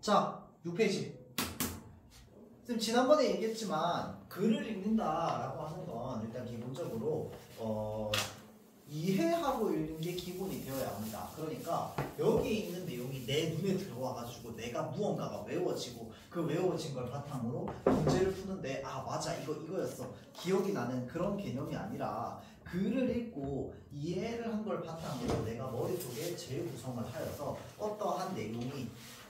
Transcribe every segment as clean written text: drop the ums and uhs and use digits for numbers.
자, 6페이지. 선생님 지난번에 얘기했지만 글을 읽는다라고 하는 건 일단 기본적으로 이해하고 읽는 게 기본이 되어야 합니다. 그러니까 여기에 있는 내용이 내 눈에 들어와가지고 내가 무언가가 외워지고 그 외워진 걸 바탕으로 문제를 푸는데 아 맞아 이거였어 기억이 나는 그런 개념이 아니라 글을 읽고 이해를 한 걸 바탕으로 내가 머릿속에 재구성을 하여서 어떠한 내용이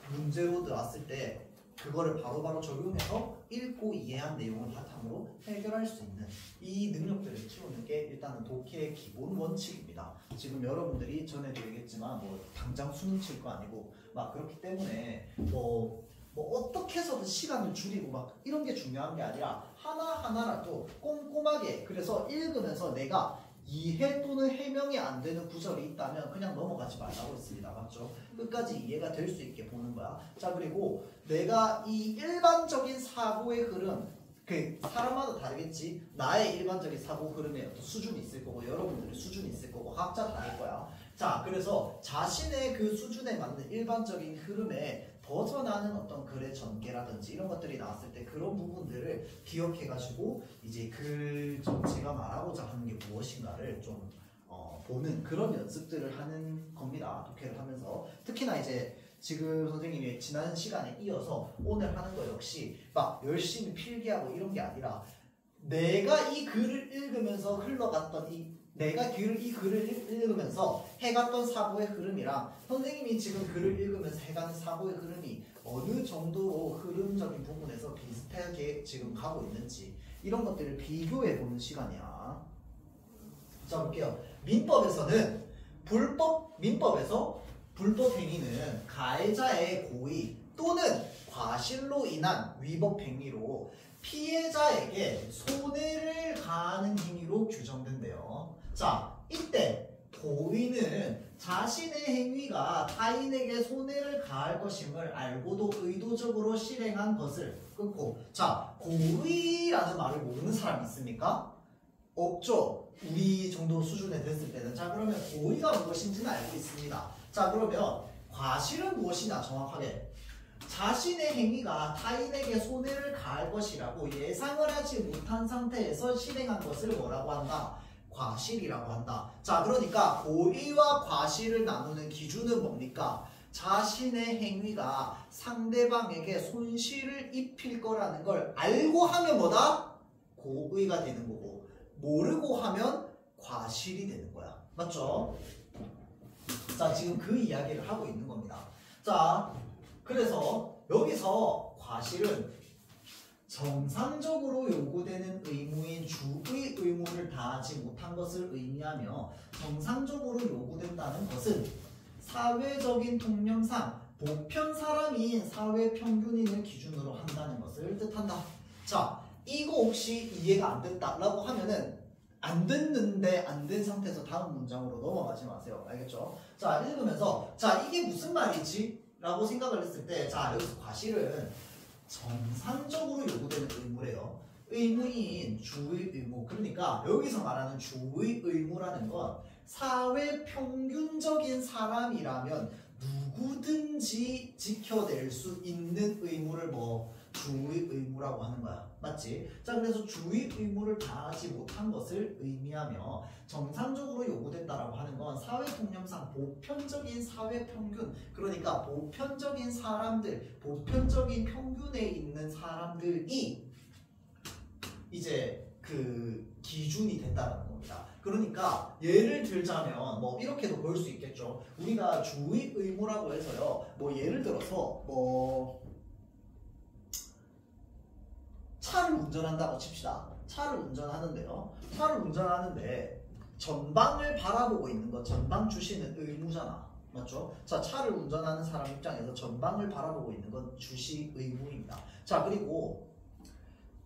문제로 들어왔을 때 그거를 바로바로 적용해서 읽고 이해한 내용을 바탕으로 해결할 수 있는 이 능력들을 키우는 게 일단은 독해의 기본 원칙입니다. 지금 여러분들이 전에도 얘기했지만 뭐 당장 수능 칠 거 아니고 막 그렇기 때문에 뭐 어떻게 해서든 시간을 줄이고 막 이런 게 중요한 게 아니라 하나하나라도 꼼꼼하게 그래서 읽으면서 내가 이해 또는 해명이 안 되는 구절이 있다면 그냥 넘어가지 말라고 했습니다. 맞죠? 끝까지 이해가 될 수 있게 보는 거야. 자 그리고 내가 이 일반적인 사고의 흐름 그 사람마다 다르겠지. 나의 일반적인 사고 흐름에 어떤 수준이 있을 거고 여러분들의 수준이 있을 거고 각자 다를 거야. 자 그래서 자신의 그 수준에 맞는 일반적인 흐름에 벗어나는 어떤 글의 전개라든지 이런 것들이 나왔을 때 그런 부분들을 기억해가지고 이제 글 전체가 말하고자 하는 게 무엇인가를 좀 보는 그런 연습들을 하는 겁니다. 독해를 하면서 특히나 이제 지금 선생님이 지난 시간에 이어서 오늘 하는 거 역시 막 열심히 필기하고 이런 게 아니라 내가 이 글을 읽으면서 흘러갔던 내가 이 글을 읽으면서 해갔던 사고의 흐름이랑 선생님이 지금 글을 읽으면서 해가는 사고의 흐름이 어느 정도로 흐름적인 부분에서 비슷하게 지금 가고 있는지 이런 것들을 비교해보는 시간이야. 자 볼게요. 민법에서 불법 행위는 가해자의 고의 또는 과실로 인한 위법 행위로 피해자에게 손해를 가하는 행위로 규정된대요. 자, 이때 고의는 자신의 행위가 타인에게 손해를 가할 것임을 알고도 의도적으로 실행한 것을 끊고 자, 고의라는 말을 모르는 사람 있습니까? 없죠. 우리 정도 수준에 됐을 때는. 자, 그러면 고의가 무엇인지는 알고 있습니다. 자, 그러면 과실은 무엇이냐 정확하게 자신의 행위가 타인에게 손해를 가할 것이라고 예상을 하지 못한 상태에서 실행한 것을 뭐라고 한다? 과실이라고 한다. 자, 그러니까 고의와 과실을 나누는 기준은 뭡니까? 자신의 행위가 상대방에게 손실을 입힐 거라는 걸 알고 하면 뭐다? 고의가 되는 거고 모르고 하면 과실이 되는 거야. 맞죠? 자, 지금 그 이야기를 하고 있는 겁니다. 자, 그래서 여기서 과실은 정상적으로 요구되는 의무인 주의 의무를 다하지 못한 것을 의미하며 정상적으로 요구된다는 것은 사회적인 통념상 보편 사람인 사회 평균인을 기준으로 한다는 것을 뜻한다. 자, 이거 혹시 이해가 안 됐다라고 하면은 안 됐는데 안 된 상태에서 다음 문장으로 넘어가지 마세요. 알겠죠? 자, 읽으면서 자, 이게 무슨 말이지? 라고 생각을 했을 때 자, 여기서 과실은 정상적으로 요구되는 의무래요. 의무인 주의 의무. 그러니까 여기서 말하는 주의 의무라는 건 사회 평균적인 사람이라면 누구든지 지켜낼 수 있는 의무를 주의 의무라고 하는 거야. 맞지? 자, 그래서 주의 의무를 다하지 못한 것을 의미하며 정상적으로 요구된다라고 하는 건 사회 통념상 보편적인 사회 평균, 그러니까 보편적인 사람들, 보편적인 평균에 있는 사람들이 이제 그 기준이 된다는 겁니다. 그러니까 예를 들자면 이렇게도 볼 수 있겠죠. 우리가 주의 의무라고 해서요. 예를 들어서 차를 운전한다고 칩시다. 차를 운전하는데요. 차를 운전하는데 전방을 바라보고 있는 건 전방 주시는 의무잖아. 맞죠? 자, 차를 운전하는 사람 입장에서 전방을 바라보고 있는 건 주시 의무입니다. 자, 그리고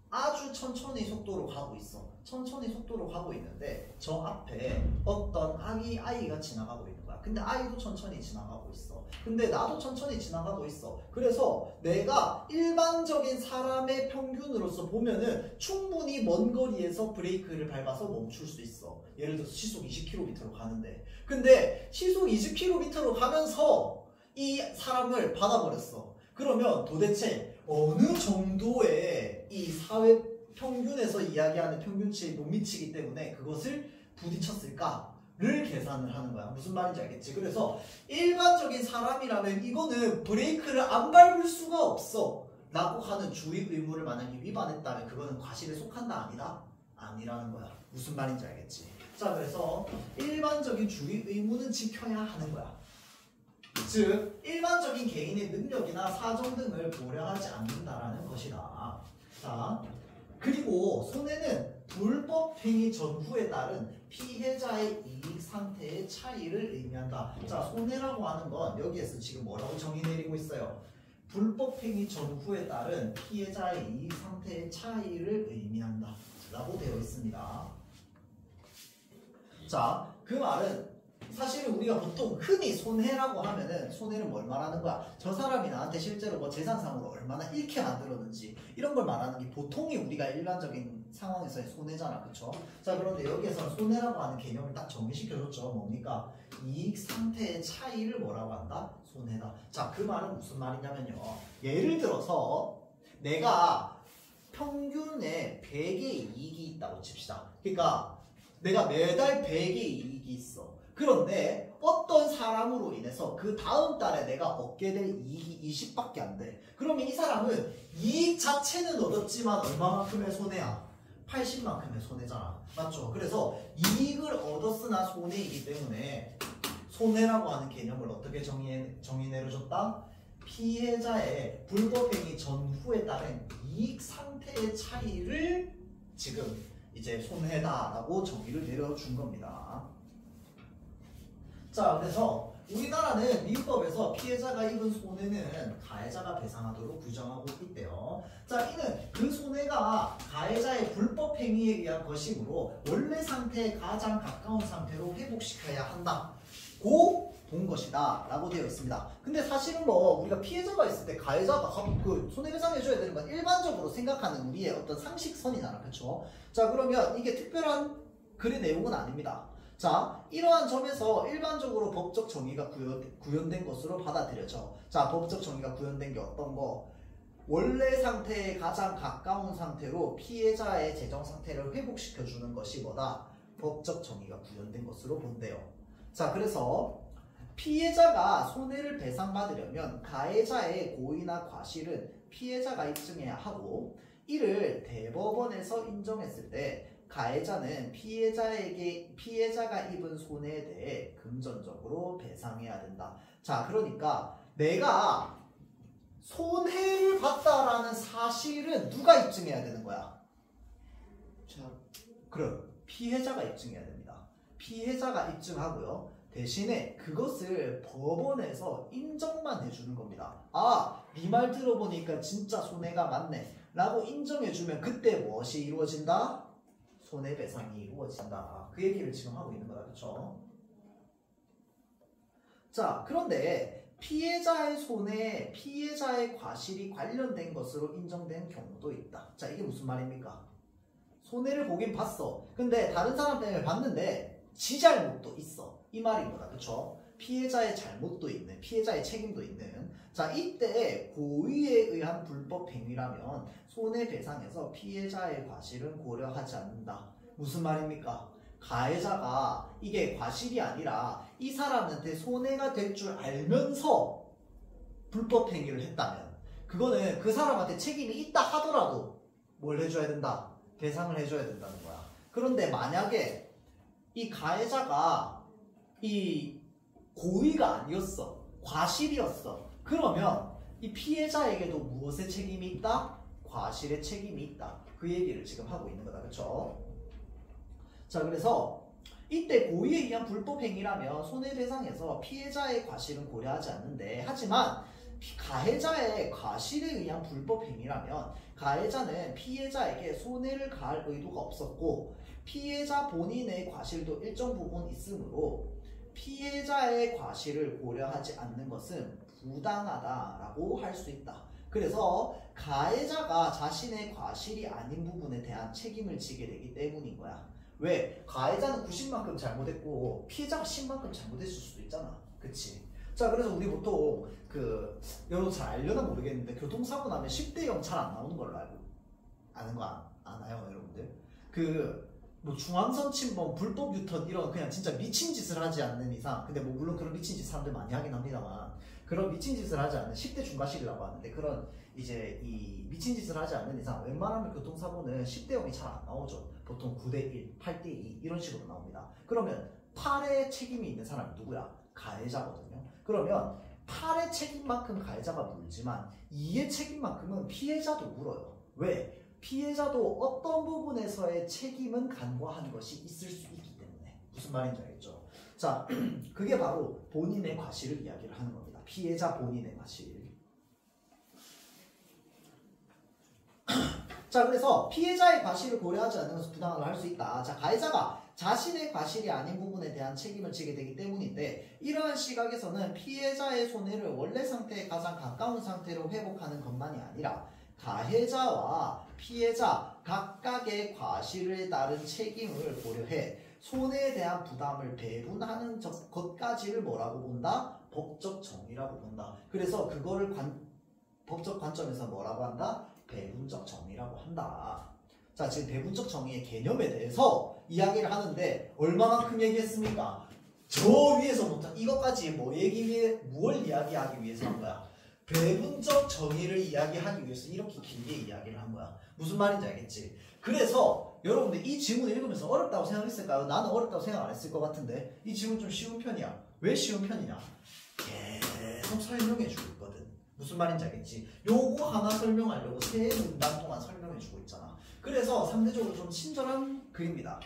아주 천천히 속도로 가고 있어. 천천히 속도로 가고 있는데 저 앞에 어떤 아이가 지나가고 있는 거야. 근데 아이도 천천히 지나가고 있어. 근데 나도 천천히 지나가고 있어. 그래서 내가 일반적인 사람의 평균으로서 보면은 충분히 먼 거리에서 브레이크를 밟아서 멈출 수 있어. 예를 들어서 시속 20km로 가는데 근데 시속 20km로 가면서 이 사람을 받아버렸어. 그러면 도대체 어느 정도의 이 사회 평균에서 이야기하는 평균치에 못 미치기 때문에 그것을 부딪혔을까를 계산을 하는 거야. 무슨 말인지 알겠지? 그래서 일반적인 사람이라면 이거는 브레이크를 안 밟을 수가 없어 라고 하는 주의 의무를 만약에 위반했다면 그거는 과실에 속한다 아니다? 아니라는 거야. 무슨 말인지 알겠지? 자, 그래서 일반적인 주의 의무는 지켜야 하는 거야. 즉 일반적인 개인의 능력이나 사정 등을 고려하지 않는다라는 것이다. 자, 그리고 손해는 불법 행위 전후에 따른 피해자의 이익 상태의 차이를 의미한다. 자, 손해라고 하는 건 여기에서 지금 뭐라고 정의 내리고 있어요? 불법 행위 전후에 따른 피해자의 이익 상태의 차이를 의미한다 라고 되어 있습니다. 자, 그 말은 사실은 우리가 보통 흔히 손해라고 하면은 손해는 뭘 말하는 거야? 저 사람이 나한테 실제로 뭐 재산상으로 얼마나 잃게 만들었는지 이런 걸 말하는 게 보통이 우리가 일반적인 상황에서의 손해잖아, 그쵸? 자, 그런데 여기에서는 손해라고 하는 개념을 딱 정의시켜줬죠. 뭡니까? 이익 상태의 차이를 뭐라고 한다? 손해다. 자, 그 말은 무슨 말이냐면요. 예를 들어서 내가 평균에 100의 이익이 있다고 칩시다. 그러니까 내가 매달 100의 이익이 있어. 그런데 어떤 사람으로 인해서 그 다음 달에 내가 얻게 될 이익이 20밖에 안 돼. 그러면 이 사람은 이익 자체는 얻었지만 얼마만큼의 손해야? 80만큼의 손해잖아. 맞죠? 그래서 이익을 얻었으나 손해이기 때문에 손해라고 하는 개념을 어떻게 정의 내려줬다? 피해자의 불법행위 전후에 따른 이익 상태의 차이를 지금 이제 손해다라고 정의를 내려준 겁니다. 자, 그래서 우리나라는 민법에서 피해자가 입은 손해는 가해자가 배상하도록 규정하고 있대요. 자, 이는 그 손해가 가해자의 불법 행위에 의한 것이므로 원래 상태에 가장 가까운 상태로 회복시켜야 한다. 고 본 것이다 라고 되어 있습니다. 근데 사실은 뭐 우리가 피해자가 있을 때 가해자가 그 손해배상해줘야 되는 건 일반적으로 생각하는 우리의 어떤 상식선이잖아, 그쵸? 자, 그러면 이게 특별한 글의 내용은 아닙니다. 자, 이러한 점에서 일반적으로 법적 정의가 구현된 것으로 받아들여져. 자, 법적 정의가 구현된 게 어떤 거? 원래 상태에 가장 가까운 상태로 피해자의 재정 상태를 회복시켜주는 것이 뭐다? 법적 정의가 구현된 것으로 본대요. 자, 그래서 피해자가 손해를 배상받으려면 가해자의 고의나 과실은 피해자가 입증해야 하고 이를 대법원에서 인정했을 때 가해자는 피해자가 입은 손해에 대해 금전적으로 배상해야 된다. 자, 그러니까 내가 손해를 봤다라는 사실은 누가 입증해야 되는 거야? 자, 그럼 피해자가 입증해야 됩니다. 피해자가 입증하고요. 대신에 그것을 법원에서 인정만 해주는 겁니다. 아, 네 말 들어보니까 진짜 손해가 많네 라고 인정해주면 그때 무엇이 이루어진다? 손해배상이 이루어진다. 그 얘기를 지금 하고 있는 거다. 그쵸? 자, 그런데 피해자의 손해에 피해자의 과실이 관련된 것으로 인정된 경우도 있다. 자, 이게 무슨 말입니까? 손해를 보긴 봤어. 근데 다른 사람 때문에 봤는데 지 잘못도 있어. 이 말인 거다. 그쵸? 피해자의 잘못도 있는, 피해자의 책임도 있는. 자, 이때 고의에 의한 불법 행위라면 손해배상에서 피해자의 과실은 고려하지 않는다. 무슨 말입니까? 가해자가 이게 과실이 아니라 이 사람한테 손해가 될 줄 알면서 불법 행위를 했다면 그거는 그 사람한테 책임이 있다 하더라도 뭘 해줘야 된다? 배상을 해줘야 된다는 거야. 그런데 만약에 이 가해자가 이 고의가 아니었어. 과실이었어. 그러면 이 피해자에게도 무엇의 책임이 있다? 과실의 책임이 있다. 그 얘기를 지금 하고 있는 거다. 그쵸? 자, 그래서 이때 고의에 의한 불법행위라면 손해배상에서 피해자의 과실은 고려하지 않는데 하지만 가해자의 과실에 의한 불법행위라면 가해자는 피해자에게 손해를 가할 의도가 없었고 피해자 본인의 과실도 일정 부분 있으므로 피해자의 과실을 고려하지 않는 것은 부당하다라고 할 수 있다. 그래서 가해자가 자신의 과실이 아닌 부분에 대한 책임을 지게 되기 때문인 거야. 왜? 가해자는 90만큼 잘못했고 피해자가 10만큼 잘못했을 수도 있잖아. 그치? 자, 그래서 우리 보통 여러분 잘 알려나 모르겠는데 교통사고 나면 10대 0 잘 안 나오는 걸로 알고 아는 거 아나요, 여러분들? 뭐 중앙선 침범, 불법 유턴 이런 그냥 진짜 미친 짓을 하지 않는 이상, 근데 뭐 물론 그런 미친 짓 사람들 많이 하긴 합니다만, 그런 미친 짓을 하지 않는 10대 중과실이라고 하는데, 그런 이제 이 미친 짓을 하지 않는 이상 웬만하면 교통사고는 10대 0이 잘 안 나오죠. 보통 9대 1, 8대 2 이런 식으로 나옵니다. 그러면 8의 책임이 있는 사람이 누구야? 가해자거든요. 그러면 8의 책임만큼 가해자가 물지만 2의 책임만큼은 피해자도 물어요. 왜? 피해자도 어떤 부분에서의 책임은 간과한 것이 있을 수 있기 때문에. 무슨 말인지 알겠죠? 자, 그게 바로 본인의 과실을 이야기를 하는 겁니다. 피해자 본인의 과실. 자, 그래서 피해자의 과실을 고려하지 않으면서 부당함을 할 수 있다. 자, 가해자가 자신의 과실이 아닌 부분에 대한 책임을 지게 되기 때문인데, 이러한 시각에서는 피해자의 손해를 원래 상태에 가장 가까운 상태로 회복하는 것만이 아니라 가해자와 피해자 각각의 과실에 따른 책임을 고려해 손해에 대한 부담을 배분하는 것까지를 뭐라고 본다? 법적 정의라고 본다. 그래서 그거를 법적 관점에서 뭐라고 한다? 배분적 정의라고 한다. 자, 지금 배분적 정의의 개념에 대해서 이야기를 하는데 얼마만큼 얘기했습니까? 저 위에서부터 이것까지 뭘 이야기하기 위해서 한 거야? 배분적 정의를 이야기하기 위해서 이렇게 길게 이야기를 한 거야. 무슨 말인지 알겠지? 그래서 여러분들 이 지문 읽으면서 어렵다고 생각했을까요? 나는 어렵다고 생각 안 했을 것 같은데 이 지문 좀 쉬운 편이야. 왜 쉬운 편이냐? 계속 설명해주고 있거든. 무슨 말인지 알겠지? 요거 하나 설명하려고 3문단 동안 설명해주고 있잖아. 그래서 상대적으로 좀 친절한 글입니다.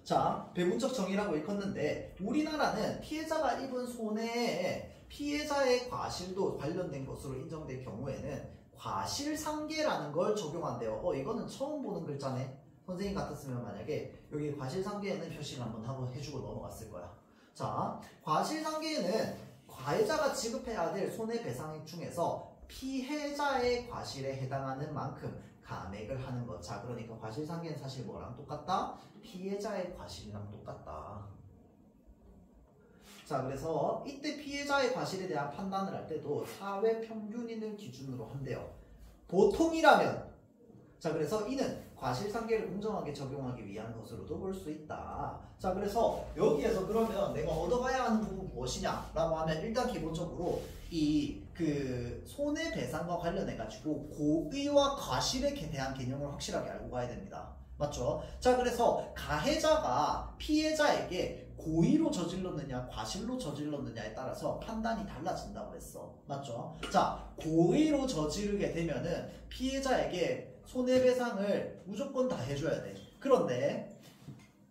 자, 배분적 정의라고 읽었는데 우리나라는 피해자가 입은 손해에 피해자의 과실도 관련된 것으로 인정될 경우에는 과실상계라는 걸 적용한대요. 이거는 처음 보는 글자네. 선생님 같았으면 만약에 여기 과실상계에는 표시를 한번 하고 해주고 넘어갔을 거야. 자, 과실상계에는 가해자가 지급해야 될 손해배상액 중에서 피해자의 과실에 해당하는 만큼 감액을 하는 것. 자, 그러니까 과실상계는 사실 뭐랑 똑같다? 피해자의 과실이랑 똑같다. 자, 그래서 이때 피해자의 과실에 대한 판단을 할 때도 사회 평균인을 기준으로 한대요. 보통이라면, 자, 그래서 이는 과실상계를 공정하게 적용하기 위한 것으로도 볼 수 있다. 자, 그래서 여기에서 그러면 내가 얻어가야 하는 부분 무엇이냐라고 하면 일단 기본적으로 손해배상과 관련해가지고 고의와 과실에 대한 개념을 확실하게 알고 가야 됩니다. 맞죠? 자, 그래서 가해자가 피해자에게 고의로 저질렀느냐 과실로 저질렀느냐에 따라서 판단이 달라진다고 했어. 맞죠? 자, 고의로 저지르게 되면은 피해자에게 손해배상을 무조건 다 해줘야 돼. 그런데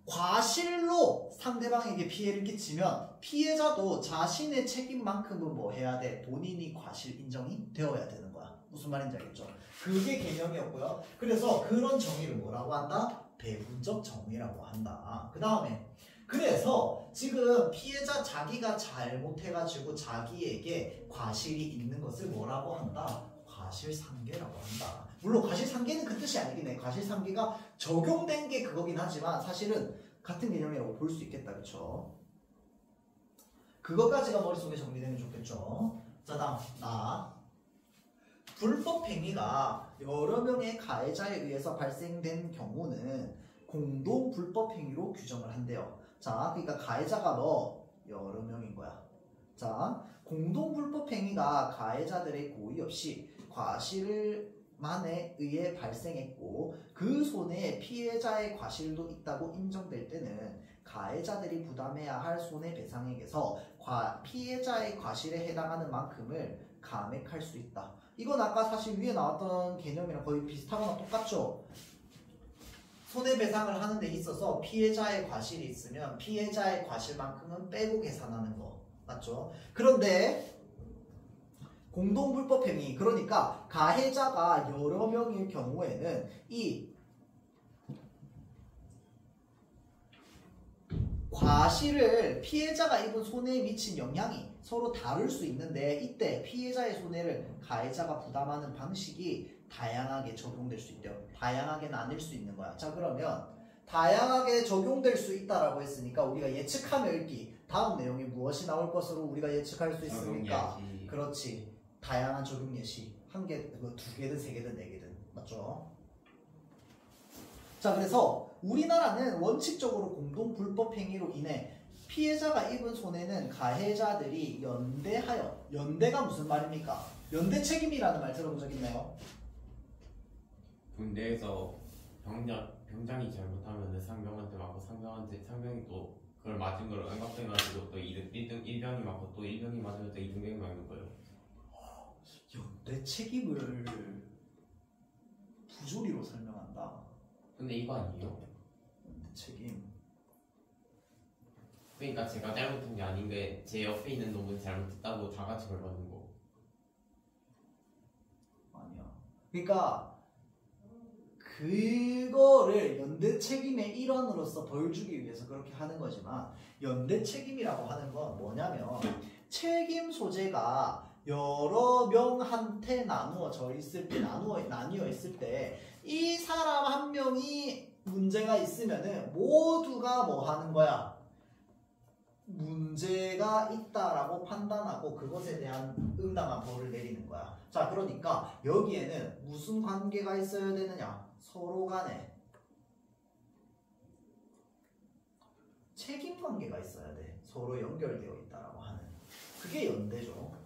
과실로 상대방에게 피해를 끼치면 피해자도 자신의 책임만큼은 뭐 해야 돼? 본인이 과실 인정이 되어야 되는 거야. 무슨 말인지 알겠죠? 그게 개념이었고요. 그래서 그런 정의를 뭐라고 한다? 배분적 정의라고 한다. 그 다음에 그래서 지금 피해자 자기가 잘못해가지고 자기에게 과실이 있는 것을 뭐라고 한다? 과실상계라고 한다. 물론 과실상계는 그 뜻이 아니긴 해. 과실상계가 적용된 게 그거긴 하지만 사실은 같은 개념이라고 볼 수 있겠다. 그쵸? 그것까지가 머릿속에 정리되면 좋겠죠. 자, 다음 불법행위가 여러 명의 가해자에 의해서 발생된 경우는 공동 불법행위로 규정을 한대요. 자, 그러니까 가해자가 여러 명인 거야. 자, 공동 불법행위가 가해자들의 고의 없이 과실만에 의해 발생했고 그 손해에 피해자의 과실도 있다고 인정될 때는 가해자들이 부담해야 할 손해배상액에서 피해자의 과실에 해당하는 만큼을 감액할 수 있다. 이건 아까 사실 위에 나왔던 개념이랑 거의 비슷하거나 똑같죠? 손해배상을 하는 데 있어서 피해자의 과실이 있으면 피해자의 과실만큼은 빼고 계산하는 거. 맞죠? 그런데 공동불법행위, 그러니까 가해자가 여러 명일 경우에는 이 과실을 피해자가 입은 손해에 미친 영향이 서로 다를 수 있는데 이때 피해자의 손해를 가해자가 부담하는 방식이 다양하게 적용될 수 있대요. 다양하게 나뉠 수 있는 거야. 자, 그러면 다양하게 적용될 수 있다라고 했으니까 우리가 예측하며 읽기 다음 내용이 무엇이 나올 것으로 우리가 예측할 수 있습니까? 그렇지. 다양한 적용 예시. 한 개, 두 개든 세 개든 네 개든. 맞죠? 자, 그래서 우리나라는 원칙적으로 공동 불법 행위로 인해 피해자가 입은 손해는 가해자들이 연대하여, 연대가 무슨 말입니까? 연대 책임이라는 말 들어본 적 있나요? 군대에서 병장이 잘못하면 상병한테 맞고 상병이 또 그걸 맞은 걸 응답해가지고 또 1병이 맞고 또 1병이 맞으면 또 2병이 맞는 거예요. 연대 책임을 부조리로 설명한다. 근데 이거 아니에요? 연대 책임. 그러니까 제가 잘못한 게 아닌 게 제 옆에 있는 놈은 잘못했다고 다 같이 벌 받는 거. 아니야. 그러니까 그거를 연대 책임의 일환으로서 벌 주기 위해서 그렇게 하는 거지만 연대 책임이라고 하는 건 뭐냐면 책임 소재가 여러 명한테 나뉘어 있을 때 이 사람 한 명이 문제가 있으면은 모두가 뭐 하는 거야? 문제가 있다라고 판단하고 그것에 대한 응당한 벌을 내리는 거야. 자, 그러니까 여기에는 무슨 관계가 있어야 되느냐? 서로 간에 책임 관계가 있어야 돼. 서로 연결되어 있다라고 하는. 그게 연대죠.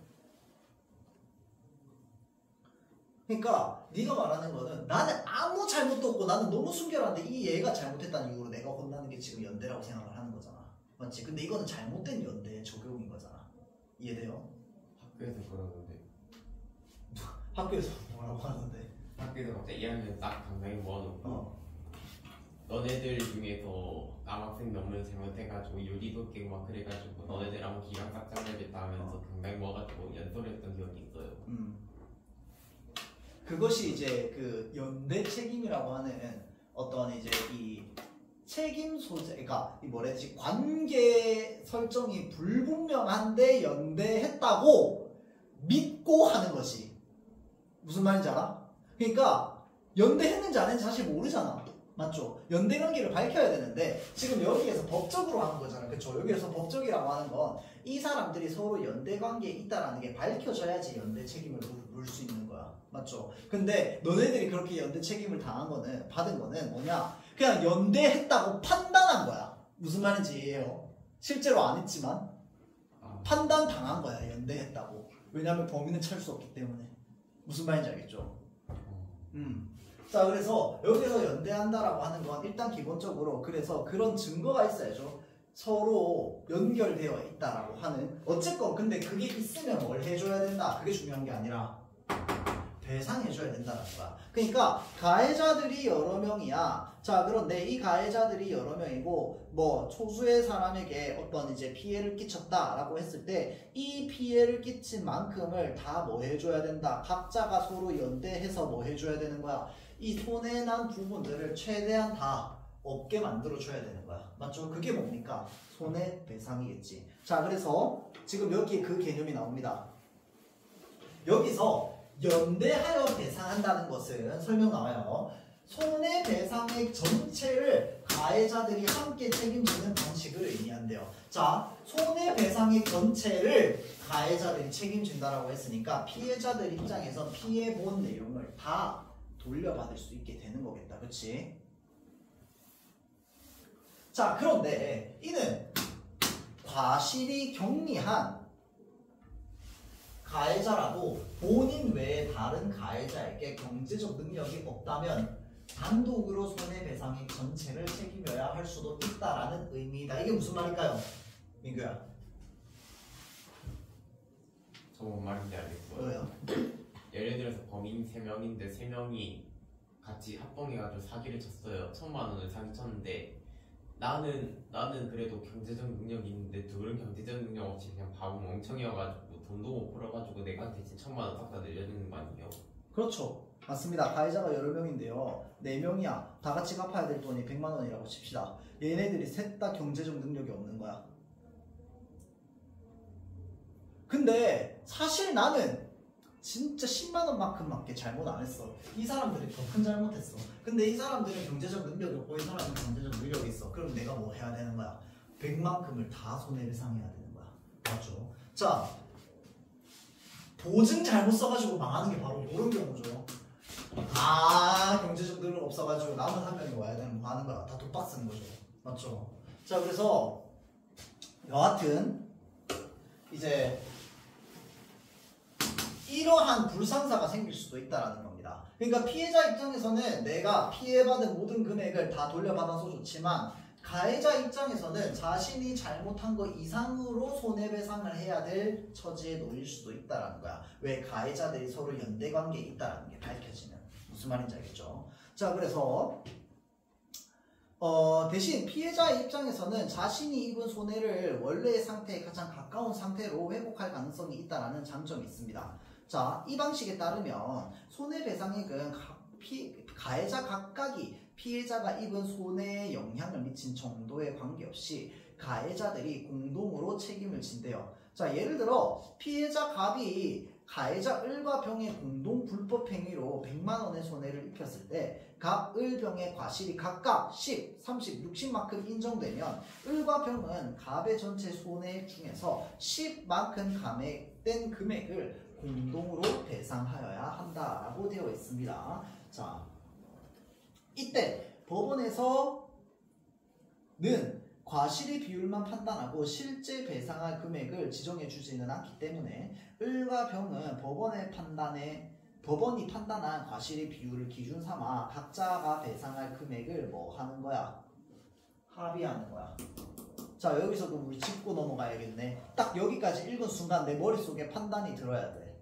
그러니까 네가 말하는 거는 나는 아무 잘못도 없고 나는 너무 순결한데 이 얘가 잘못했다는 이유로 내가 혼나는 게 지금 연대라고 생각을 하는 거잖아. 맞지? 근데 이거는 잘못된 연대 적용인 거잖아. 이해돼요? 학교에서 그러는데. 학교에서 뭐라고 하는데? 학교에서 갑자기 1학년 딱 강당에 모아놓고 너네들 중에서 남학생 너무 잘못해가지고 요리도 깨고 막 그래가지고 너네들하고 기강 딱 잘라야겠다 하면서 강당에 모아가지고 연설했던 기억이 있어요. 그것이 이제 그 연대 책임이라고 하는 어떤 이제 이 책임 소재, 그러니까 이 뭐라 해야 되지? 관계 설정이 불분명한데 연대했다고 믿고 하는 것이 무슨 말인지 알아? 그러니까 연대했는지 안 했는지 사실 모르잖아. 맞죠? 연대 관계를 밝혀야 되는데 지금 여기에서 법적으로 하는 거잖아. 그쵸? 여기에서 법적이라고 하는 건 이 사람들이 서로 연대 관계에 있다라는 게 밝혀져야지 연대 책임을 물 수 있는 거야. 맞죠? 근데 너네들이 그렇게 연대 책임을 받은 거는 뭐냐? 그냥 연대했다고 판단한 거야. 무슨 말인지 이해해요? 실제로 안 했지만 판단 당한 거야. 연대했다고. 왜냐하면 범인은 찾을 수 없기 때문에. 무슨 말인지 알겠죠? 자, 그래서 여기서 연대한다라고 하는 건 일단 기본적으로 그래서 그런 증거가 있어야죠. 서로 연결되어 있다라고 하는. 어쨌건 근데 그게 있으면 뭘 해줘야 된다. 그게 중요한 게 아니라 배상해줘야 된다는 거야. 그러니까 가해자들이 여러 명이야. 자, 그런데 이 가해자들이 여러 명이고 뭐 소수의 사람에게 어떤 이제 피해를 끼쳤다라고 했을 때 이 피해를 끼친 만큼을 다 뭐 해줘야 된다. 각자가 서로 연대해서 뭐 해줘야 되는 거야. 이 손해난 부분들을 최대한 다 없게 만들어줘야 되는 거야. 맞죠? 그게 뭡니까? 손해배상이겠지. 자, 그래서 지금 여기에 그 개념이 나옵니다. 여기서 연대하여 배상한다는 것은 설명 나와요. 손해배상액 전체를 가해자들이 함께 책임지는 방식을 의미한대요. 자, 손해배상액 전체를 가해자들이 책임진다라고 했으니까 피해자들 입장에서 피해본 내용을 다 돌려받을 수 있게 되는 거겠다. 그치? 자, 그런데 이는 과실이 경미한 가해자라도 본인 외에 다른 가해자에게 경제적 능력이 없다면 단독으로 손해배상액 전체를 책임져야 할 수도 있다라는 의미이다. 이게 무슨 말일까요? 민규야. 저 뭔 말인지 알겠어요. 뭐예요? 예를 들어서 범인 3명인데 3명이 같이 합동해가지고 사기를 쳤어요. 1,000만 원을 사기 쳤는데 나는 그래도 경제적 능력이 있는데 둘은 경제적 능력 없이 그냥 바보 멍청이어가지고 돈도 못 벌어가지고 내가 대신 1,000만 원 싹 다 내려주는 거 아니에요? 그렇죠. 맞습니다. 가해자가 여러 명인데요. 4명이야. 다 같이 갚아야 될 돈이 100만 원이라고 칩시다. 얘네들이 셋 다 경제적 능력이 없는 거야. 근데 사실 나는 진짜 10만 원만큼밖에 잘못 안 했어. 이 사람들이 더 큰 잘못했어. 근데 이 사람들은 경제적 능력이 없고 이 사람은 경제적 능력이 있어. 그럼 내가 뭐 해야 되는 거야? 100만큼을 다 손해배상해야 되는 거야. 맞죠? 자, 보증 잘못 써가지고 망하는 게 바로 이런 경우죠. 경제적 능력 없어가지고 남은 한 명이 와야 되는 뭐 하는 거야. 다 독박 쓰는 거죠. 맞죠? 자, 그래서 여하튼 이제 이러한 불상사가 생길 수도 있다라는 겁니다. 그러니까 피해자 입장에서는 내가 피해받은 모든 금액을 다 돌려받아서 좋지만 가해자 입장에서는 자신이 잘못한 거 이상으로 손해배상을 해야 될 처지에 놓일 수도 있다라는 거야. 왜? 가해자들이 서로 연대관계에 있다라는 게 밝혀지는. 무슨 말인지 알겠죠? 자, 그래서 대신 피해자의 입장에서는 자신이 입은 손해를 원래의 상태에 가장 가까운 상태로 회복할 가능성이 있다는 장점이 있습니다. 자, 이 방식에 따르면 손해배상액은 가해자 각각이 피해자가 입은 손해에 영향을 미친 정도에 관계없이 가해자들이 공동으로 책임을 진대요. 자, 예를 들어 피해자 갑이 가해자 을과 병의 공동 불법 행위로 100만 원의 손해를 입혔을 때 갑, 을, 병의 과실이 각각 10, 30, 60만큼 인정되면 을과 병은 갑의 전체 손해 중에서 10만큼 감액된 금액을 공동으로 배상하여야 한다라고 되어 있습니다. 자, 이때 법원에서는 과실의 비율만 판단하고 실제 배상할 금액을 지정해 주지는 않기 때문에 을과 병은 법원이 판단한 과실의 비율을 기준 삼아 각자가 배상할 금액을 뭐 하는 거야? 합의하는 거야. 자, 여기서도 우리 짚고 넘어가야겠네. 딱 여기까지 읽은 순간 내 머릿속에 판단이 들어야 돼.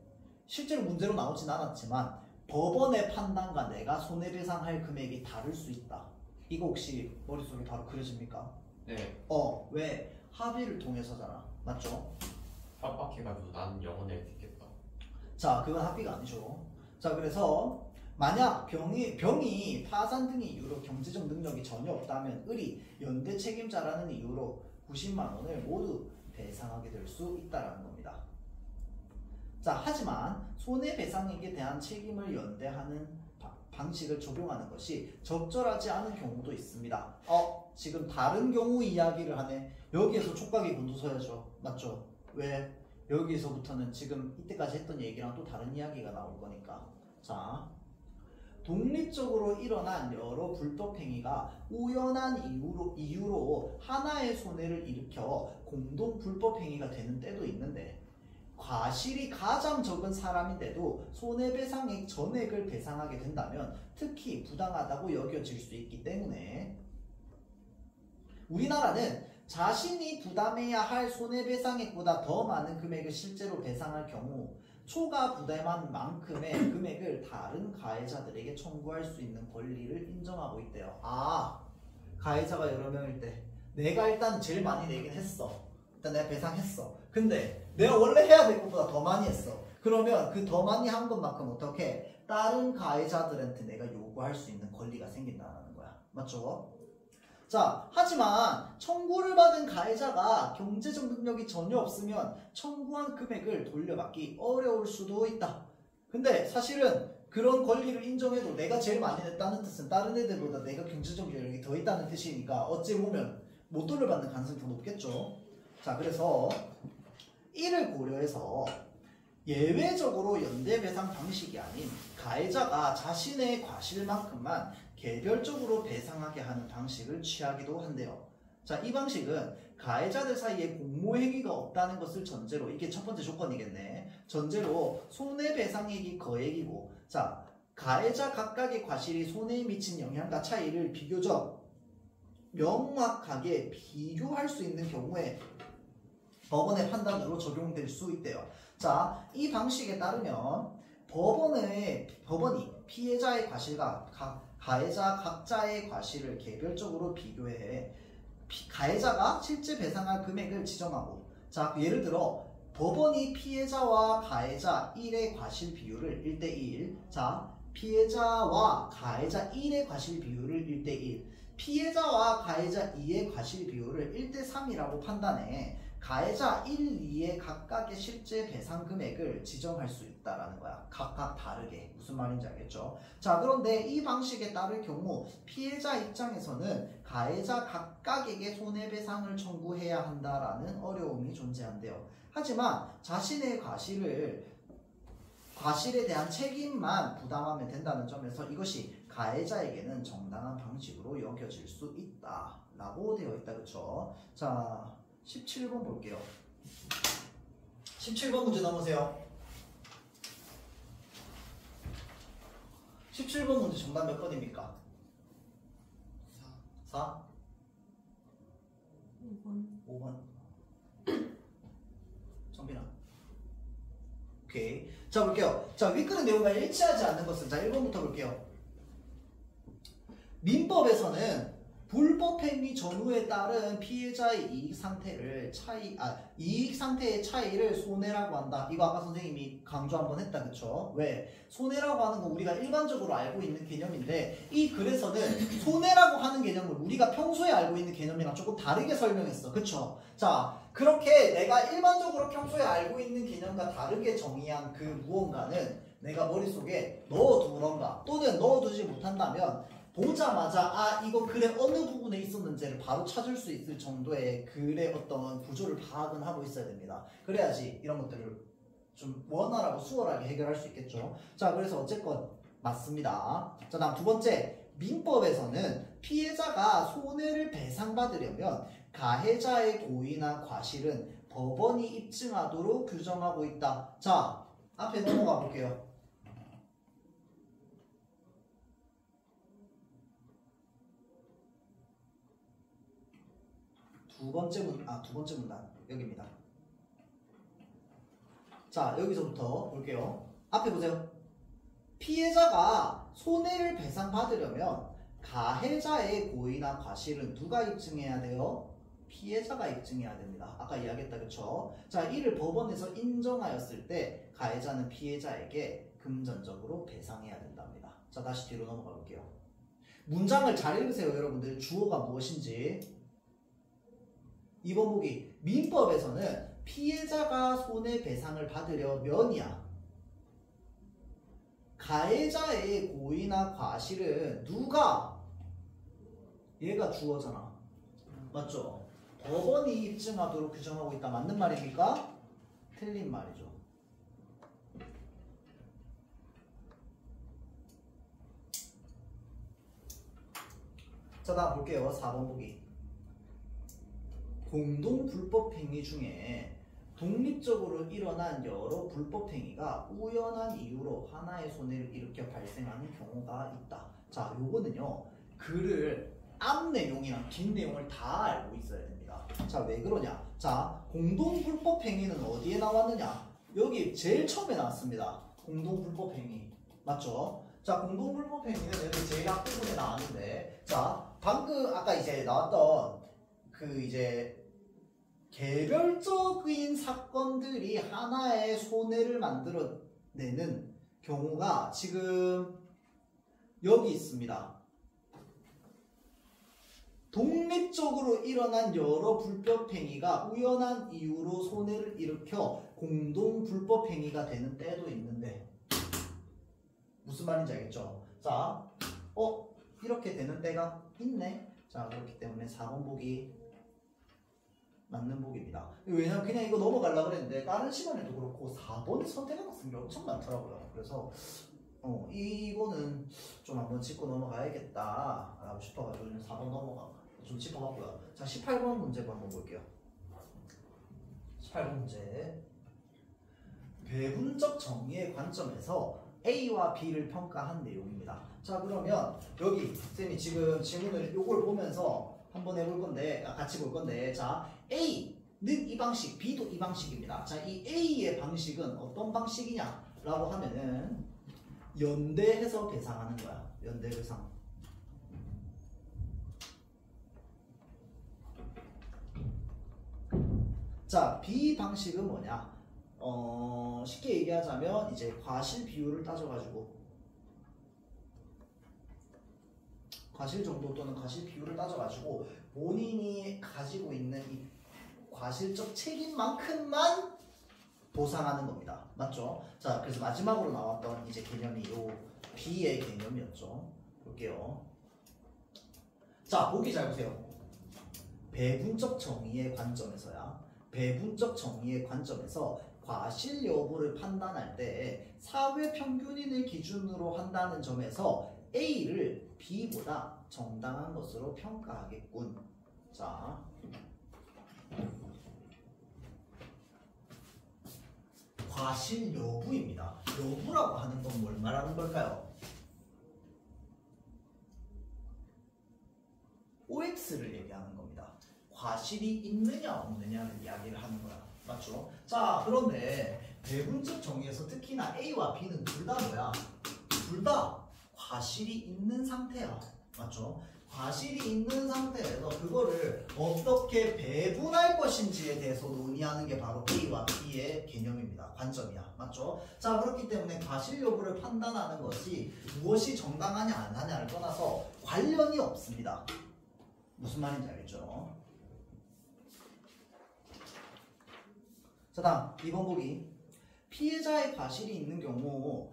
실제로 문제로 나오진 않았지만 법원의 판단과 내가 손해배상할 금액이 다를 수 있다. 이거 혹시 머릿속에 바로 그려집니까? 네. 왜? 합의를 통해서잖아. 맞죠? 협박해가지고 나는 영원히 듣겠다. 자, 그건 합의가 아니죠. 자, 그래서 만약 병이 파산 등의 이유로 경제적 능력이 전혀 없다면 을이 연대 책임자라는 이유로 90만 원을 모두 배상하게 될 수 있다는 겁니다. 자, 하지만 손해배상액에 대한 책임을 연대하는 방식을 적용하는 것이 적절하지 않은 경우도 있습니다. 지금 다른 경우 이야기를 하네. 여기에서 촉각이 곤두서야죠. 맞죠? 왜? 여기서부터는 지금 이때까지 했던 얘기랑 또 다른 이야기가 나올 거니까. 자, 독립적으로 일어난 여러 불법 행위가 우연한 이유로 하나의 손해를 일으켜 공동 불법 행위가 되는 때도 있는데 과실이 가장 적은 사람인데도 손해배상액 전액을 배상하게 된다면 특히 부당하다고 여겨질 수 있기 때문에 우리나라는 자신이 부담해야 할 손해배상액보다 더 많은 금액을 실제로 배상할 경우 초과 부담한 만큼의 금액을 다른 가해자들에게 청구할 수 있는 권리를 인정하고 있대요. 가해자가 여러 명일 때 내가 일단 제일 많이 내긴 했어. 일단 내가 배상했어. 근데 내가 원래 해야 될 것보다 더 많이 했어. 그러면 그 더 많이 한 것만큼 어떻게 다른 가해자들한테 내가 요구할 수 있는 권리가 생긴다는 거야. 맞죠? 자, 하지만 청구를 받은 가해자가 경제적 능력이 전혀 없으면 청구한 금액을 돌려받기 어려울 수도 있다. 근데 사실은 그런 권리를 인정해도 내가 제일 많이 냈다는 뜻은 다른 애들보다 내가 경제적 여력이 더 있다는 뜻이니까 어찌 보면 못 돌려받는 가능성이 더 높겠죠. 자, 그래서 이를 고려해서 예외적으로 연대배상 방식이 아닌 가해자가 자신의 과실만큼만 개별적으로 배상하게 하는 방식을 취하기도 한대요. 자, 이 방식은 가해자들 사이에 공모행위가 없다는 것을 전제로, 이게 첫 번째 조건이겠네. 전제로 손해배상액이 거액이고, 자, 가해자 각각의 과실이 손해에 미친 영향과 차이를 비교적 명확하게 비교할 수 있는 경우에 법원의 판단으로 적용될 수 있대요. 자, 이 방식에 따르면 법원이 피해자의 과실과 가해자 각자의 과실을 개별적으로 비교해 가해자가 실제 배상할 금액을 지정하고, 자, 예를 들어 법원이 피해자와 가해자 1의 과실 비율을 1대1, 자, 피해자와 가해자 1의 과실 비율을 1대1, 피해자와 가해자 2의 과실 비율을 1대3이라고 판단해 가해자 1, 2의 각각의 실제 배상 금액을 지정할 수 있다라는 거야. 각각 다르게. 무슨 말인지 알겠죠? 자, 그런데 이 방식에 따를 경우 피해자 입장에서는 가해자 각각에게 손해배상을 청구해야 한다라는 어려움이 존재한대요. 하지만 자신의 과실에 대한 책임만 부담하면 된다는 점에서 이것이 가해자에게는 정당한 방식으로 여겨질 수 있다라고 되어 있다. 그쵸? 자, 17번 볼게요. 17번 문제 넘으세요. 17번 문제 정답 몇 번입니까? 4? 5번. 정빈아. 오케이. 자, 볼게요. 자, 윗그는 내용과 일치하지 않는 것은, 자, 1번부터 볼게요. 민법에서는 불법 행위 전후에 따른 피해자의 이익 상태의 차이를 손해라고 한다. 이거 아까 선생님이 강조 한번 했다. 그쵸? 왜? 손해라고 하는 건 우리가 일반적으로 알고 있는 개념인데, 이 글에서는 손해라고 하는 개념을 우리가 평소에 알고 있는 개념이랑 조금 다르게 설명했어. 그쵸? 자, 그렇게 내가 일반적으로 평소에 알고 있는 개념과 다르게 정의한 그 무언가는 내가 머릿속에 넣어두던가 또는 넣어두지 못한다면 보자마자 이거 글의 어느 부분에 있었는지를 바로 찾을 수 있을 정도의 글의 어떤 구조를 파악은 하고 있어야 됩니다. 그래야지 이런 것들을 좀 원활하고 수월하게 해결할 수 있겠죠. 자, 그래서 어쨌건 맞습니다. 자, 다음 두 번째, 민법에서는 피해자가 손해를 배상받으려면 가해자의 고의나 과실은 법원이 입증하도록 규정하고 있다. 자, 앞에 넘어가 볼게요. 두 번째 문단 여기입니다. 자, 여기서부터 볼게요. 앞에 보세요. 피해자가 손해를 배상받으려면 가해자의 고의나 과실은 누가 입증해야 돼요? 피해자가 입증해야 됩니다. 아까 이야기했다. 그쵸? 자, 이를 법원에서 인정하였을 때 가해자는 피해자에게 금전적으로 배상해야 된답니다. 자, 다시 뒤로 넘어가 볼게요. 문장을 잘 읽으세요. 여러분들. 주어가 무엇인지. 2번 보기. 민법에서는 피해자가 손해배상을 받으려면이야. 가해자의 고의나 과실은 누가? 얘가 주어잖아. 맞죠? 법원이 입증하도록 규정하고 있다. 맞는 말입니까? 틀린 말이죠. 자, 다음 볼게요. 4번 보기. 공동 불법행위 중에 독립적으로 일어난 여러 불법행위가 우연한 이유로 하나의 손해를 일으켜 발생하는 경우가 있다. 자, 요거는요, 글을 앞 내용이랑 뒷 내용을 다 알고 있어야 됩니다. 자, 왜 그러냐? 자, 공동 불법행위는 어디에 나왔느냐? 여기 제일 처음에 나왔습니다. 공동 불법행위. 맞죠? 자, 공동 불법행위는 여기 제일 앞부분에 나왔는데, 자, 방금 아까 이제 나왔던 그 이제 개별적인 사건들이 하나의 손해를 만들어내는 경우가 지금 여기 있습니다. 독립적으로 일어난 여러 불법행위가 우연한 이유로 손해를 일으켜 공동 불법행위가 되는 때도 있는데, 무슨 말인지 알겠죠? 자, 이렇게 되는 때가 있네. 자, 그렇기 때문에 4번 보기 맞는 보기입니다. 왜냐면 그냥 이거 넘어가려고 그랬는데 다른 시간에도 그렇고 4번 선택한 학생이 엄청 많더라고요. 그래서 이거는 좀 한번 짚고 넘어가야겠다 라고 싶어가지고 4번 좀 짚어봤고요. 자, 18번 문제 한번 볼게요. 18번 문제. 배분적 정의의 관점에서 A와 B를 평가한 내용입니다. 자, 그러면 여기 쌤이 지금 질문을 요걸 보면서 한번 해볼 건데, 같이 볼 건데, 자, A는 이 방식, B도 이 방식입니다. 자, 이 A의 방식은 어떤 방식이냐 라고 하면은 연대해서 배상하는 거야. 연대배상. 자, B 방식은 뭐냐? 쉽게 얘기하자면 이제 과실 비율을 따져가지고 과실 정도 또는 과실 비율을 따져가지고 본인이 가지고 있는 이 과실적 책임만큼만 보상하는 겁니다. 맞죠? 자, 그래서 마지막으로 나왔던 이제 개념이 요 B의 개념이었죠. 볼게요. 자, 보기 잘 보세요. 배분적 정의의 관점에서야. 배분적 정의의 관점에서 과실 여부를 판단할 때 사회 평균인을 기준으로 한다는 점에서 A를 B보다 정당한 것으로 평가하겠군. 자, 과실 여부입니다. 여부라고 하는 건 뭘 말하는 걸까요? OX를 얘기하는 겁니다. 과실이 있느냐 없느냐를 이야기를 하는 거야. 맞죠? 자, 그런데 배분적 정의에서 특히나 A와 B는 둘 다 뭐야? 둘 다 과실이 있는 상태야. 맞죠? 과실이 있는 상태에서 그거를 어떻게 배분할 것인지에 대해서 논의하는 게 바로 A와 B의 개념입니다. 관점이야. 맞죠? 자, 그렇기 때문에 과실 여부를 판단하는 것이 무엇이 정당하냐 안 하냐를 떠나서 관련이 없습니다. 무슨 말인지 알겠죠? 자, 다음 2번 보기. 피해자의 과실이 있는 경우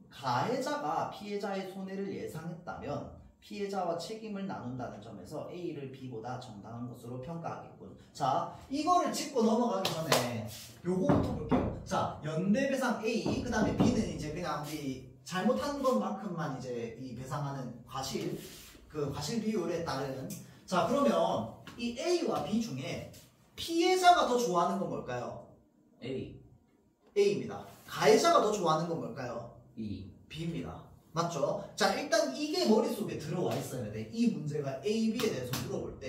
가해자가 피해자의 손해를 예상했다면 피해자와 책임을 나눈다는 점에서 A를 B보다 정당한 것으로 평가하겠군. 자, 이거를 짚고 넘어가기 전에 요거부터 볼게요. 자, 연대배상 A, 그 다음에 B는 이제 그냥 이 잘못한 것만큼만 이제 이 배상하는 과실, 그 과실 비율에 따른. 자, 그러면 이 A와 B 중에 피해자가 더 좋아하는 건 뭘까요? A입니다. 가해자가 더 좋아하는 건 뭘까요? B입니다. 맞죠? 자, 일단 이게 머릿속에 들어와 있어야 돼. 이 문제가 A, B에 대해서 물어볼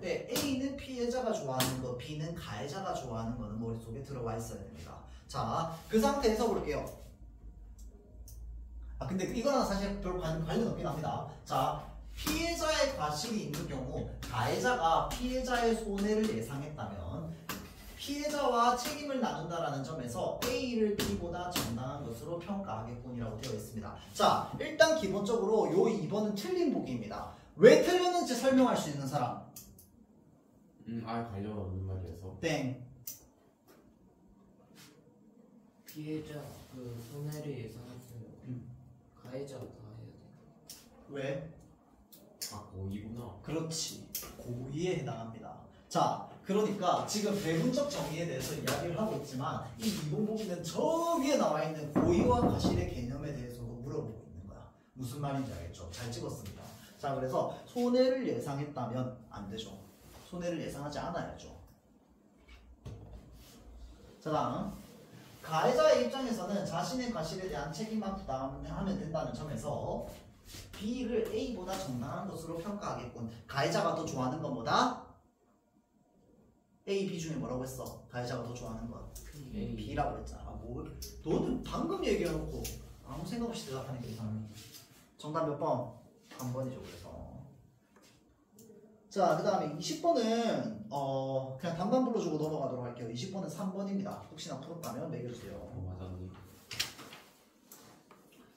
때 A는 피해자가 좋아하는 거, B는 가해자가 좋아하는 거는 머릿속에 들어와 있어야 됩니다. 자, 그 상태에서 볼게요. 근데 이거랑 사실 별 관련 없긴 합니다. 자, 피해자의 과실이 있는 경우 가해자가 피해자의 손해를 예상했다면 피해자와 책임을 나눈다라는 점에서 A를 B보다 정당한 것으로 평가하겠군이라고 되어 있습니다. 자, 일단 기본적으로 요 2번은 틀린 보기입니다. 왜 틀렸는지 설명할 수 있는 사람? 아예 관련 없는 말이어서. 땡. 피해자 그 손해를 예상했어요. 가해자가 다 해야 돼. 왜? 고의구나. 그렇지. 고의에 해당합니다. 자, 그러니까 지금 배분적 정의에 대해서 이야기를 하고 있지만 이 이공보기는 저 위에 나와 있는 고의와 과실의 개념에 대해서도 물어보고 있는 거야. 무슨 말인지 알겠죠? 잘 찍었습니다. 자, 그래서 손해를 예상했다면 안 되죠. 손해를 예상하지 않아야죠. 자, 다음 가해자의 입장에서는 자신의 과실에 대한 책임만 부담하면 된다는 점에서 B를 A보다 정당한 것으로 평가하겠군. 가해자가 더 좋아하는 것보다 A, B 중에 뭐라고 했어? 가해자가 더 좋아하는 건 B라고 했잖아. 뭘? 너는 방금 얘기해놓고 아무 생각 없이 대답하는 게 이상해. 정답 몇 번? 3번이죠. 그래서 자, 그 다음에 20번은 그냥 답만 불러주고 넘어가도록 할게요. 20번은 3번입니다. 혹시나 풀었다면 매겨주세요. 맞았니?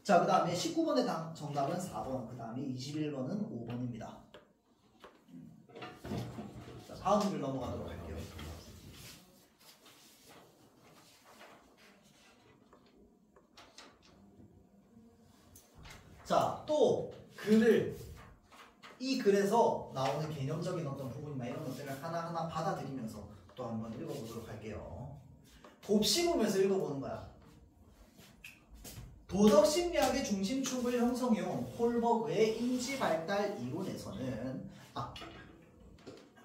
자, 그 다음에 19번의 정답은 4번, 그 다음에 21번은 5번입니다. 자, 다음 줄 넘어가도록 할게요. 자, 또 이 글에서 나오는 개념적인 어떤 부분이나 이런 것들을 하나하나 받아들이면서 또 한번 읽어보도록 할게요. 곱씹으면서 읽어보는 거야. 도덕심리학의 중심축을 형성해온 홀버그의 인지발달 이론에서는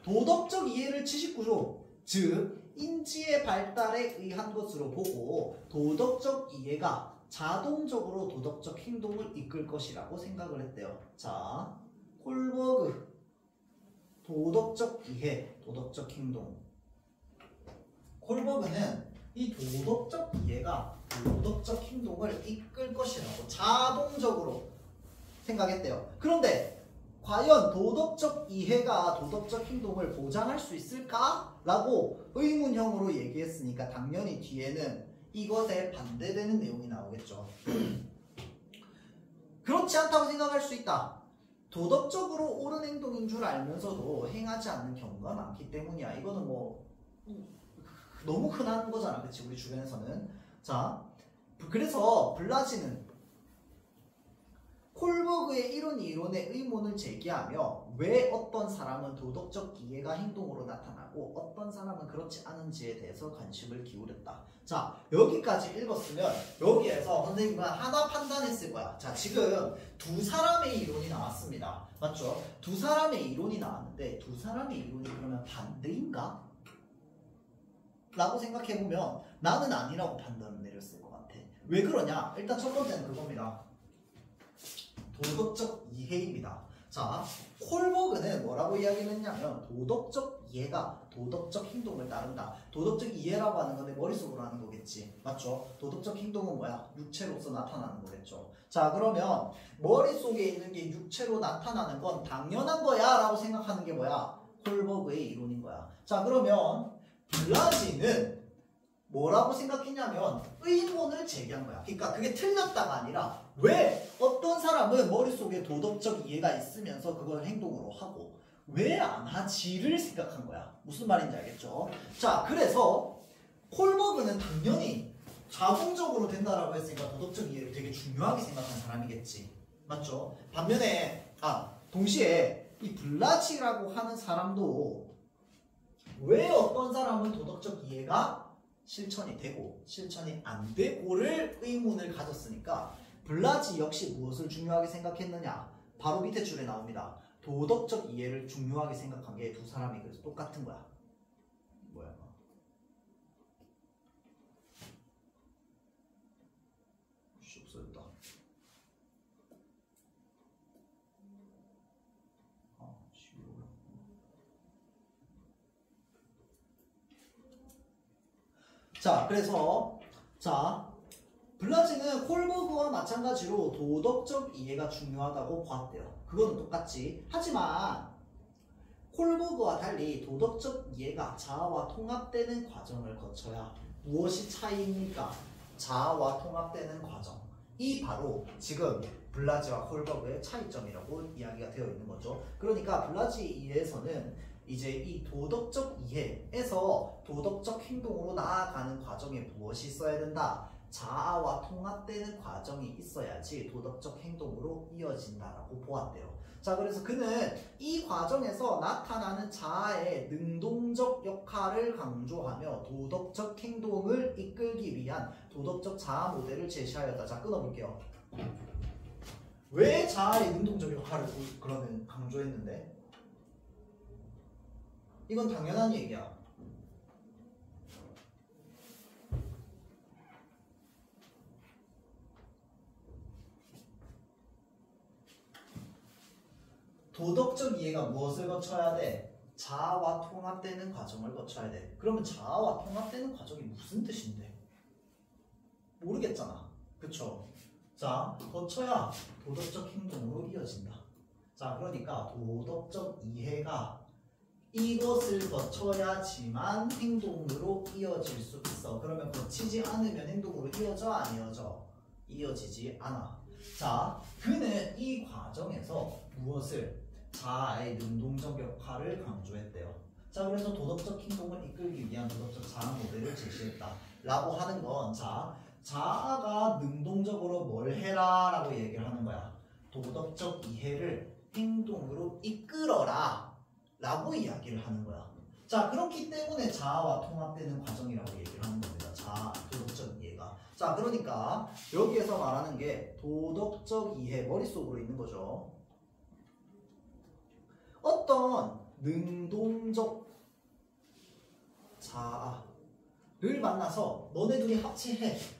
도덕적 이해를 지식구조, 즉 인지의 발달에 의한 것으로 보고 도덕적 이해가 자동적으로 도덕적 행동을 이끌 것이라고 생각을 했대요. 자, 홀버그 도덕적 이해, 도덕적 행동. 홀버그는 이 도덕적 이해가 도덕적 행동을 이끌 것이라고 자동적으로 생각했대요. 그런데 과연 도덕적 이해가 도덕적 행동을 보장할 수 있을까? 라고 의문형으로 얘기했으니까 당연히 뒤에는 이것에 반대되는 내용이 나오겠죠. 그렇지 않다고 생각할 수 있다. 도덕적으로 옳은 행동인 줄 알면서도 행하지 않는 경우가 많기 때문이야. 이거는 뭐 너무 흔한 거잖아, 그치? 우리 주변에서는. 자, 그래서 블라지는 콜버그의 이론에 의문을 제기하며 왜 어떤 사람은 도덕적 이해가 행동으로 나타나고 어떤 사람은 그렇지 않은지에 대해서 관심을 기울였다. 자, 여기까지 읽었으면 여기에서 선생님은 하나 판단했을 거야. 자, 지금 두 사람의 이론이 나왔습니다. 맞죠? 두 사람의 이론이 나왔는데 두 사람의 이론이 그러면 반대인가? 라고 생각해보면 나는 아니라고 판단을 내렸을 것 같아. 왜 그러냐? 일단 첫 번째는 그겁니다. 도덕적 이해입니다. 자, 콜버그는 뭐라고 이야기를 했냐면 도덕적 이해가 도덕적 행동을 따른다. 도덕적 이해라고 하는 건 내 머릿속으로 하는 거겠지. 맞죠? 도덕적 행동은 뭐야? 육체로서 나타나는 거겠죠. 자, 그러면 머릿속에 있는 게 육체로 나타나는 건 당연한 거야 라고 생각하는 게 뭐야? 콜버그의 이론인 거야. 자, 그러면 블라지는 뭐라고 생각했냐면 의문을 제기한 거야. 그러니까 그게 틀렸다가 아니라 왜 어떤 사람은 머릿속에 도덕적 이해가 있으면서 그걸 행동으로 하고 왜 안 하지를 생각한 거야. 무슨 말인지 알겠죠? 자, 그래서 콜버그는 당연히 자동적으로 된다라고 했으니까 도덕적 이해를 되게 중요하게 생각한 사람이겠지. 맞죠? 반면에 동시에 이 블라치라고 하는 사람도 왜 어떤 사람은 도덕적 이해가 실천이 되고 실천이 안 되고를 의문을 가졌으니까 블라지 역시 무엇을 중요하게 생각했느냐? 바로 밑에 줄에 나옵니다. 도덕적 이해를 중요하게 생각한 게 두 사람이 그래서 똑같은 거야. 뭐야? 없어졌다. 자, 그래서 블라지는 콜버그와 마찬가지로 도덕적 이해가 중요하다고 보았대요. 그거는 똑같지. 하지만 콜버그와 달리 도덕적 이해가 자아와 통합되는 과정을 거쳐야 무엇이 차이입니까? 자아와 통합되는 과정. 이 바로 지금 블라지와 콜버그의 차이점이라고 이야기가 되어 있는 거죠. 그러니까 블라지 이해에서는 이제 이 도덕적 이해에서 도덕적 행동으로 나아가는 과정에 무엇이 있어야 된다? 자아와 통합되는 과정이 있어야지 도덕적 행동으로 이어진다라고 보았대요. 자, 그래서 그는 이 과정에서 나타나는 자아의 능동적 역할을 강조하며 도덕적 행동을 이끌기 위한 도덕적 자아 모델을 제시하였다. 자, 끊어볼게요. 왜 자아의 능동적 역할을 그러면 강조했는데? 이건 당연한 얘기야. 도덕적 이해가 무엇을 거쳐야 돼? 자아와 통합되는 과정을 거쳐야 돼. 그러면 자아와 통합되는 과정이 무슨 뜻인데? 모르겠잖아. 그쵸? 자, 거쳐야 도덕적 행동으로 이어진다. 자, 그러니까 도덕적 이해가 이것을 거쳐야지만 행동으로 이어질 수 있어. 그러면 거치지 않으면 행동으로 이어져? 안 이어져? 이어지지 않아. 자, 그는 이 과정에서 무엇을? 자아의 능동적 역할을 강조했대요. 자, 그래서 도덕적 행동을 이끌기 위한 도덕적 자아 모델을 제시했다 라고 하는 건, 자아가 능동적으로 뭘 해라 라고 얘기를 하는 거야. 도덕적 이해를 행동으로 이끌어라 라고 이야기를 하는 거야. 자, 그렇기 때문에 자아와 통합되는 과정이라고 얘기를 하는 겁니다. 자아, 도덕적 이해가. 자, 그러니까 여기에서 말하는 게 도덕적 이해, 머릿속으로 있는 거죠. 어떤 능동적 자아를 만나서 너네 둘이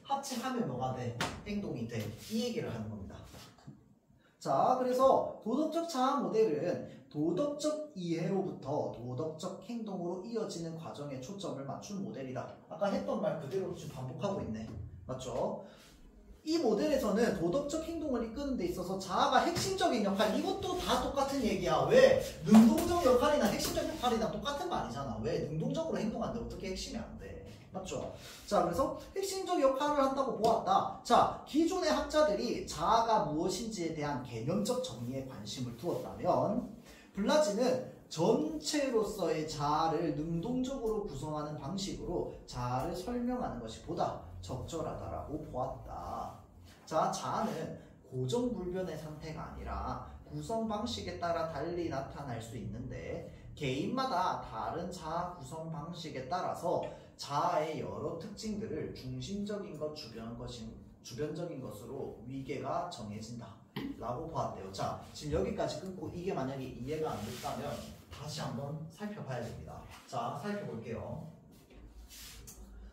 합체하면 뭐가 돼? 행동이 돼. 이 얘기를 하는 겁니다. 자, 그래서 도덕적 자아 모델은 도덕적 이해로부터 도덕적 행동으로 이어지는 과정에 초점을 맞춘 모델이다. 아까 했던 말 그대로 지금 반복하고 있네. 맞죠? 이 모델에서는 도덕적 행동을 이끄는 데 있어서 자아가 핵심적인 역할, 이것도 다 똑같은 얘기야. 왜? 능동적 역할이나 핵심적 역할이나 똑같은 말이잖아. 왜? 능동적으로 행동하는데 어떻게 핵심이 안 돼? 맞죠? 자, 그래서 핵심적 역할을 한다고 보았다. 자, 기존의 학자들이 자아가 무엇인지에 대한 개념적 정의에 관심을 두었다면 블라지는 전체로서의 자아를 능동적으로 구성하는 방식으로 자아를 설명하는 것이 보다 적절하다라고 보았다. 자, 자아는 고정불변의 상태가 아니라 구성 방식에 따라 달리 나타날 수 있는데 개인마다 다른 자아 구성 방식에 따라서 자아의 여러 특징들을 중심적인 것, 주변적인 것으로 위계가 정해진다 라고 보았대요. 자, 지금 여기까지 끊고 이게 만약에 이해가 안 됐다면 다시 한번 살펴봐야 됩니다. 자, 살펴볼게요.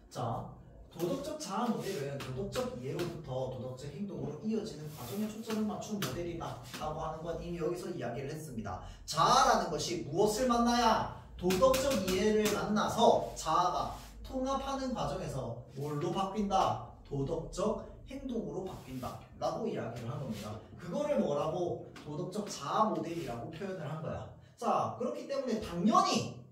자, 도덕적 자아 모델은 도덕적 이해로부터 도덕적 행동으로 이어지는 과정에 초점을 맞춘 모델이다 라고 하는 건 이미 여기서 이야기를 했습니다. 자아라는 것이 무엇을 만나야 도덕적 이해를 만나서 자아가 통합하는 과정에서 뭘로 바뀐다? 도덕적 행동으로 바뀐다 라고 이야기를 한 겁니다. 그거를 뭐라고? 도덕적 자아 모델이라고 표현을 한 거야. 자, 그렇기 때문에 당연히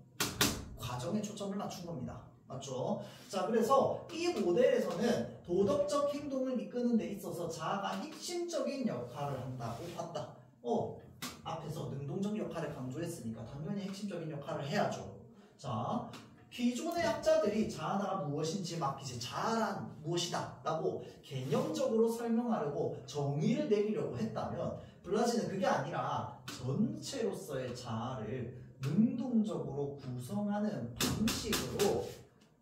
과정에 초점을 맞춘 겁니다. 맞죠? 자, 그래서 이 모델에서는 도덕적 행동을 이끄는 데 있어서 자아가 핵심적인 역할을 한다고 봤다. 앞에서 능동적 역할을 강조했으니까 당연히 핵심적인 역할을 해야죠. 자, 기존의 학자들이 자아가 무엇인지 막 이제 자아란 무엇이다 라고 개념적으로 설명하려고 정의를 내리려고 했다면 블라지는 그게 아니라 전체로서의 자아를 능동적으로 구성하는 방식으로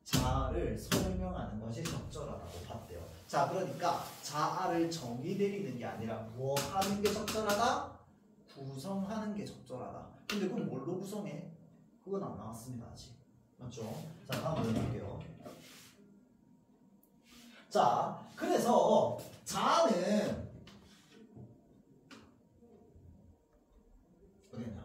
자아를 설명하는 것이 적절하다고 봤대요. 자, 그러니까 자아를 정의 내리는 게 아니라 뭐 하는 게 적절하다? 구성하는 게 적절하다. 근데 그럼 뭘로 구성해? 그건 안 나왔습니다 아직. 맞죠? 자, 다음으로 볼게요. 자, 그래서 자아는 어디냐?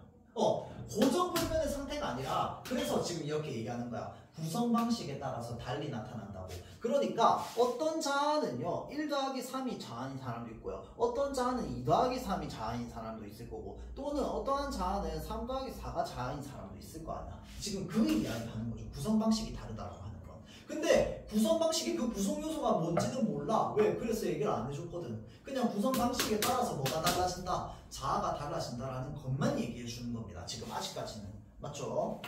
고정불변의 상태가 아니라 그래서 지금 이렇게 얘기하는 거야. 구성 방식에 따라서 달리 나타난다고. 그러니까 어떤 자아는요 1 더하기 3이 자아인 사람도 있고요, 어떤 자아는 2 더하기 3이 자아인 사람도 있을 거고, 또는 어떠한 자아는 3 더하기 4가 자아인 사람도 있을 거 아니야. 지금 그 이야기 하는 거죠. 구성 방식이 다르다고 하는 건. 근데 구성 방식이 그 구성 요소가 뭔지는 몰라. 왜? 그래서 얘기를 안 해줬거든. 그냥 구성 방식에 따라서 뭐가 달라진다? 자아가 달라진다라는 것만 얘기해 주는 겁니다. 지금 아직까지는. 맞죠?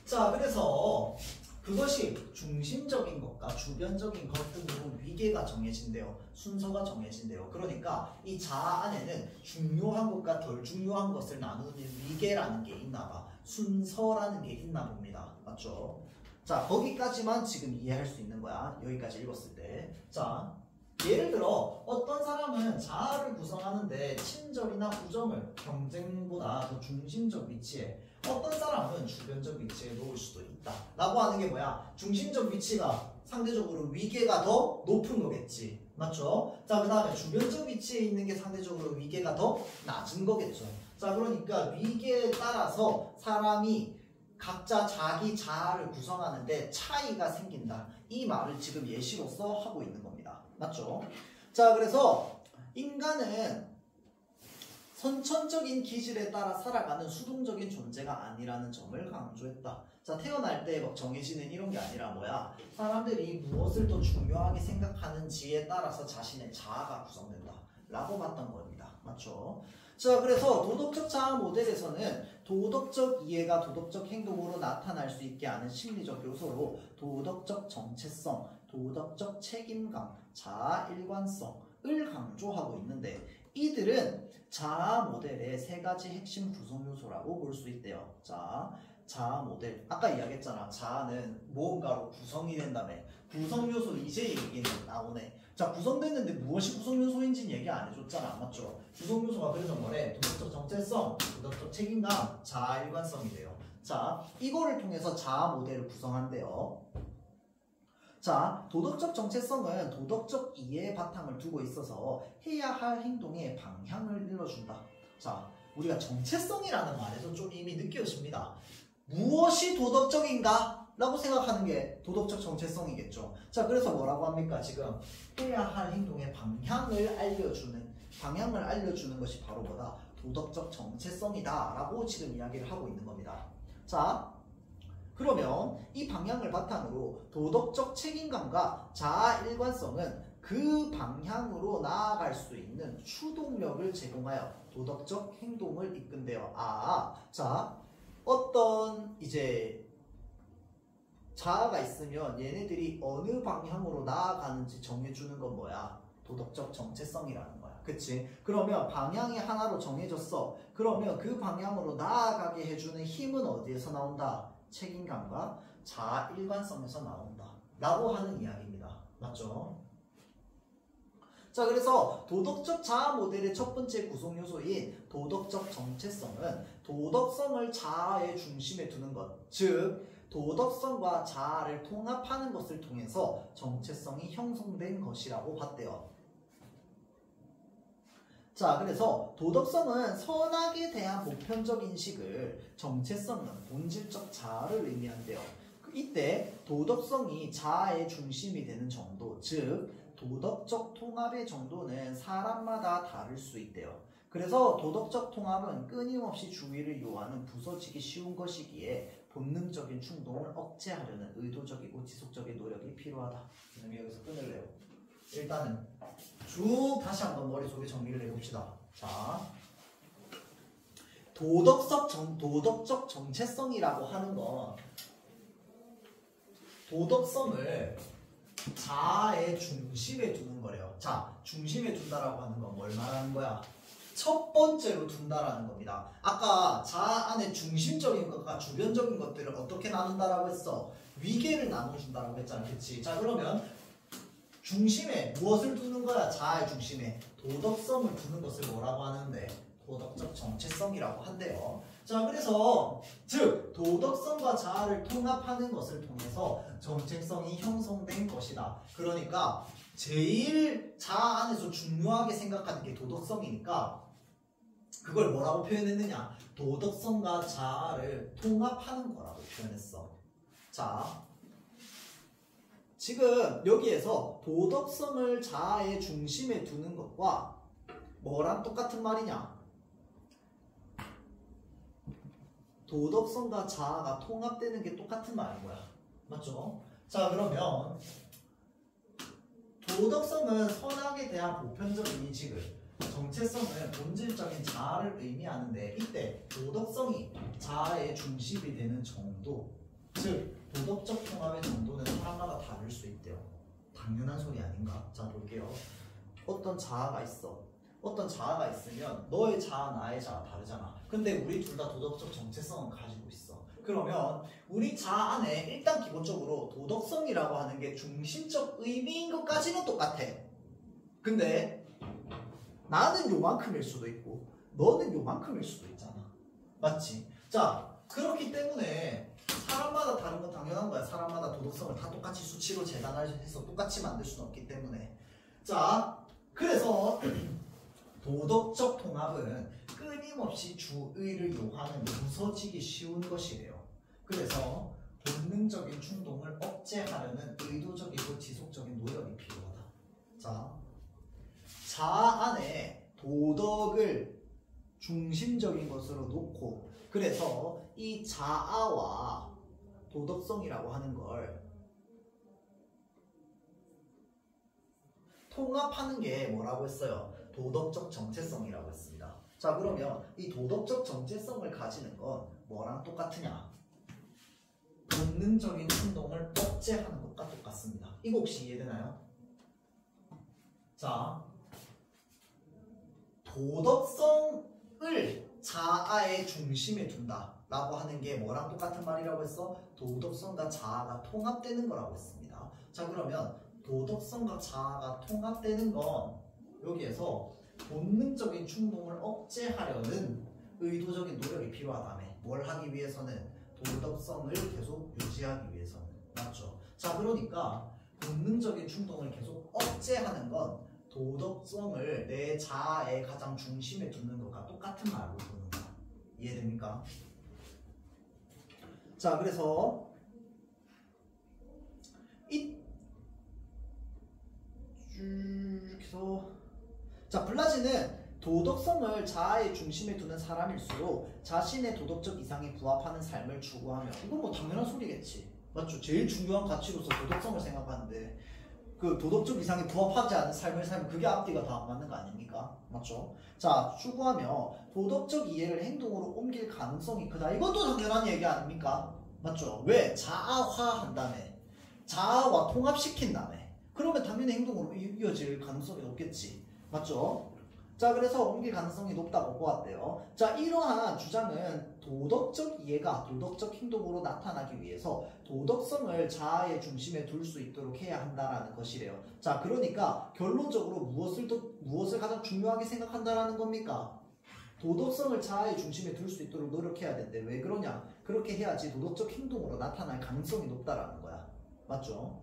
자, 그래서 그것이 중심적인 것과 주변적인 것 등으로 위계가 정해진대요. 순서가 정해진대요. 그러니까 이 자아 안에는 중요한 것과 덜 중요한 것을 나누는 위계라는 게 있나 봐. 순서라는 게 있나 봅니다. 맞죠? 자, 거기까지만 지금 이해할 수 있는 거야. 여기까지 읽었을 때. 자, 예를 들어 어떤 사람은 자아를 구성하는데 친절이나 우정을 경쟁보다 더 중심적 위치에, 어떤 사람은 주변적 위치에 놓을 수도 있다 라고 하는 게 뭐야? 중심적 위치가 상대적으로 위계가 더 높은 거겠지. 맞죠? 자, 그 다음에 주변적 위치에 있는 게 상대적으로 위계가 더 낮은 거겠죠. 자, 그러니까 위계에 따라서 사람이 각자 자기 자아를 구성하는데 차이가 생긴다. 이 말을 지금 예시로서 하고 있는 겁니다. 맞죠? 자, 그래서 인간은 선천적인 기질에 따라 살아가는 수동적인 존재가 아니라는 점을 강조했다. 자, 태어날 때 막 정해지는 이런 게 아니라 뭐야? 사람들이 무엇을 더 중요하게 생각하는지에 따라서 자신의 자아가 구성된다 라고 봤던 겁니다. 맞죠? 자, 그래서 도덕적 자아 모델에서는 도덕적 이해가 도덕적 행동으로 나타날 수 있게 하는 심리적 요소로 도덕적 정체성, 도덕적 책임감, 자아 일관성을 강조하고 있는데, 이들은 자아 모델의 3가지 핵심 구성 요소라고 볼 수 있대요. 자, 자아 모델. 아까 이야기했잖아. 자아는 무언가로 구성이 된다며. 구성 요소 이제 얘기는 나오네. 자, 구성됐는데 무엇이 구성 요소인지는 얘기 안 해줬잖아. 맞죠? 구성 요소가 그래서 뭐래? 도덕적 정체성, 도덕적 책임감, 자아 일관성이래요. 자, 이거를 통해서 자아 모델을 구성한대요. 자, 도덕적 정체성은 도덕적 이해의 바탕을 두고 있어서 해야 할 행동의 방향을 일러준다. 자, 우리가 정체성이라는 말에서 좀 이미 느껴집니다. 무엇이 도덕적인가? 라고 생각하는 게 도덕적 정체성이겠죠. 자, 그래서 뭐라고 합니까? 지금 해야 할 행동의 방향을 알려주는 것이 바로 뭐다? 도덕적 정체성이다 라고 지금 이야기를 하고 있는 겁니다. 자, 그러면 이 방향을 바탕으로 도덕적 책임감과 자아 일관성은 그 방향으로 나아갈 수 있는 추동력을 제공하여 도덕적 행동을 이끈대요. 자, 어떤 이제 자아가 있으면 얘네들이 어느 방향으로 나아가는지 정해주는 건 뭐야? 도덕적 정체성이라는 거야. 그치? 그러면 방향이 하나로 정해졌어. 그러면 그 방향으로 나아가게 해주는 힘은 어디에서 나온다? 책임감과 자아 일관성에서 나온다 라고 하는 이야기입니다. 맞죠? 자, 그래서 도덕적 자아 모델의 첫 번째 구성 요소인 도덕적 정체성은 도덕성을 자아의 중심에 두는 것, 즉 도덕성과 자아를 통합하는 것을 통해서 정체성이 형성된 것이라고 봤대요. 자, 그래서 도덕성은 선악에 대한 보편적 인식을, 정체성은 본질적 자아를 의미한대요. 이때 도덕성이 자아의 중심이 되는 정도, 즉 도덕적 통합의 정도는 사람마다 다를 수 있대요. 그래서 도덕적 통합은 끊임없이 주의를 요하는 부서지기 쉬운 것이기에 본능적인 충동을 억제하려는 의도적이고 지속적인 노력이 필요하다. 여기서 끊을래요. 일단은 쭉 다시 한번 머릿속에 정리를 해봅시다. 자, 도덕적 정체성이라고 하는 건 도덕성을 자아의 중심에 두는 거래요. 자, 중심에 둔다라고 하는 건 뭘 말하는 거야? 첫 번째로 둔다라는 겁니다. 아까 자아 안에 중심적인 것과 주변적인 것들을 어떻게 나눈다라고 했어? 위계를 나눠준다라고 했잖아. 그치? 자, 그러면 중심에 무엇을 두는 거야? 자아의 중심에 도덕성을 두는 것을 뭐라고 하는데? 도덕적 정체성이라고 한대요. 자, 그래서 즉 도덕성과 자아를 통합하는 것을 통해서 정체성이 형성된 것이다. 그러니까 제일 자아 안에서 중요하게 생각하는 게 도덕성이니까 그걸 뭐라고 표현했느냐? 도덕성과 자아를 통합하는 거라고 표현했어. 자, 지금 여기에서 도덕성을 자아의 중심에 두는 것과 뭐랑 똑같은 말이냐? 도덕성과 자아가 통합되는 게 똑같은 말인 거야. 맞죠? 자, 그러면 도덕성은 선악에 대한 보편적인 인식을, 정체성은 본질적인 자아를 의미하는데 이때 도덕성이 자아의 중심이 되는 정도, 즉 도덕적 통합의 정도는 사람마다 다를 수 있대요. 당연한 소리 아닌가? 자, 볼게요. 어떤 자아가 있어. 어떤 자아가 있으면 너의 자아, 나의 자아 다르잖아. 근데 우리 둘 다 도덕적 정체성은 가지고 있어. 그러면 우리 자아 안에 일단 기본적으로 도덕성이라고 하는 게 중심적 의미인 것까지는 똑같아. 근데 나는 요만큼일 수도 있고 너는 요만큼일 수도 있잖아. 맞지? 자, 그렇기 때문에 사람마다 다른 건 당연한 거야. 사람마다 도덕성을 다 똑같이 수치로 재단해서 똑같이 만들 수는 없기 때문에. 자, 그래서 도덕적 통합은 끊임없이 주의를 요하는 부서지기 쉬운 것이래요. 그래서 본능적인 충동을 억제하려는 의도적이고 지속적인 노력이 필요하다. 자, 자아 안에 도덕을 중심적인 것으로 놓고, 그래서 이 자아와 도덕성이라고 하는 걸 통합하는 게 뭐라고 했어요? 도덕적 정체성이라고 했습니다. 자, 그러면 이 도덕적 정체성을 가지는 건 뭐랑 똑같으냐? 본능적인 충동을 억제하는 것과 똑같습니다. 이거 혹시 이해되나요? 자, 도덕성을 자아의 중심에 둔다 라고 하는 게 뭐랑 똑같은 말이라고 했어? 도덕성과 자아가 통합되는 거라고 했습니다. 자, 그러면 도덕성과 자아가 통합되는 건 여기에서 본능적인 충동을 억제하려는 의도적인 노력이 필요하다며. 뭘 하기 위해서는? 도덕성을 계속 유지하기 위해서는. 맞죠? 자, 그러니까 본능적인 충동을 계속 억제하는 건 도덕성을 내 자아의 가장 중심에 두는 것과 똑같은 말로 보는 거야. 이해됩니까? 자, 그래서 이렇게 해서 자, 블라지는 도덕성을 자아의 중심에 두는 사람일수록 자신의 도덕적 이상에 부합하는 삶을 추구하며 이건 뭐 당연한 소리겠지. 맞죠? 제일 중요한 가치로서 도덕성을 생각하는데 그 도덕적 이상에 부합하지 않은 삶을 살면 그게 앞뒤가 다 안 맞는 거 아닙니까? 맞죠? 자, 추구하며 도덕적 이해를 행동으로 옮길 가능성이 크다. 이것도 당연한 얘기 아닙니까? 맞죠? 왜? 자아화한다며. 자아와 통합시킨다며. 그러면 당연히 행동으로 이어질 가능성이 높겠지. 맞죠? 자, 그래서 옮길 가능성이 높다고 보았대요. 자, 이러한 주장은 도덕적 이해가 도덕적 행동으로 나타나기 위해서 도덕성을 자아의 중심에 둘 수 있도록 해야 한다라는 것이래요. 자, 그러니까 결론적으로 무엇을 가장 중요하게 생각한다라는 겁니까? 도덕성을 자아의 중심에 둘 수 있도록 노력해야 된대. 왜 그러냐? 그렇게 해야지 도덕적 행동으로 나타날 가능성이 높다라는 거야. 맞죠?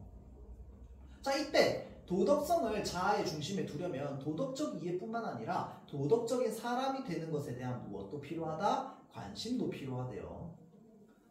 자, 이때 도덕성을 자아의 중심에 두려면 도덕적 이해뿐만 아니라 도덕적인 사람이 되는 것에 대한 무엇도 필요하다? 관심도 필요하대요.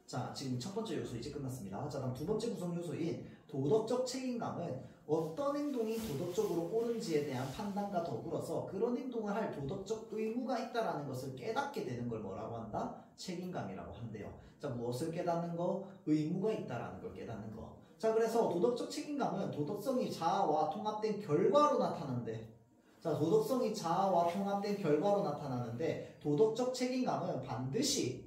자, 지금 첫 번째 요소 이제 끝났습니다. 자, 다음 두 번째 구성 요소인 도덕적 책임감은 어떤 행동이 도덕적으로 옳은지에 대한 판단과 더불어서 그런 행동을 할 도덕적 의무가 있다는 것을 깨닫게 되는 걸 뭐라고 한다? 책임감이라고 한대요. 자, 무엇을 깨닫는 거? 의무가 있다는 걸 깨닫는 거. 자, 그래서 도덕적 책임감은 도덕성이 자아와 통합된 결과로 나타나는데, 자, 도덕성이 자아와 통합된 결과로 나타나는데 도덕적 책임감은 반드시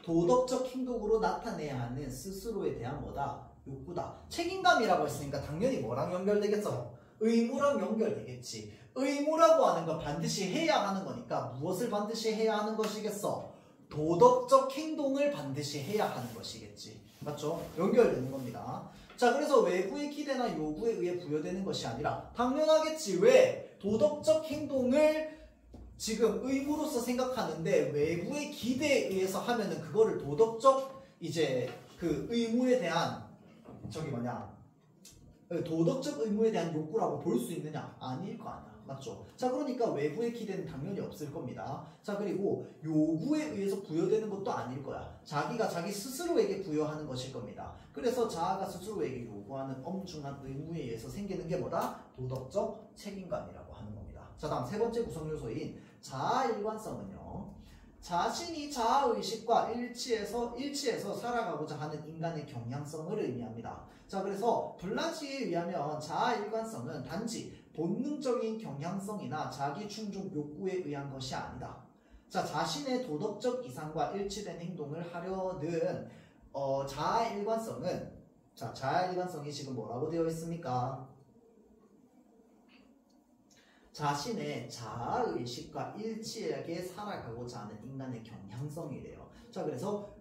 도덕적 행동으로 나타내야 하는 스스로에 대한 뭐다? 욕구다. 책임감이라고 했으니까 당연히 뭐랑 연결되겠어? 의무랑 연결되겠지. 의무라고 하는 건 반드시 해야 하는 거니까 무엇을 반드시 해야 하는 것이겠어? 도덕적 행동을 반드시 해야 하는 것이겠지. 맞죠? 연결되는 겁니다. 자, 그래서 외부의 기대나 요구에 의해 부여되는 것이 아니라 당연하겠지. 왜? 도덕적 행동을 지금 의무로서 생각하는데 외부의 기대에 의해서 하면은 그거를 도덕적 이제 그 의무에 대한 도덕적 의무에 대한 욕구라고 볼 수 있느냐? 아닐 거 아니야. 맞죠? 자, 그러니까 외부의 기대는 당연히 없을 겁니다. 자, 그리고 요구에 의해서 부여되는 것도 아닐 거야. 자기가 자기 스스로에게 부여하는 것일 겁니다. 그래서 자아가 스스로에게 요구하는 엄중한 의무에 의해서 생기는 게 뭐다? 도덕적 책임감이라고 하는 겁니다. 자, 다음 세 번째 구성 요소인 자아 일관성은요, 자신이 자아의식과 일치해서 살아가고자 하는 인간의 경향성을 의미합니다. 자, 그래서 블라지에 의하면 자아 일관성은 단지 본능적인 경향성이나 자기 충족 욕구에 의한 것이 아니다. 자, 자신의 도덕적 이상과 일치된 행동을 하려는 자아 일관성이 지금 뭐라고 되어 있습니까? 자신의 자아의식과 일치하게 살아가고자 하는 인간의 경향성이래요. 자, 그래서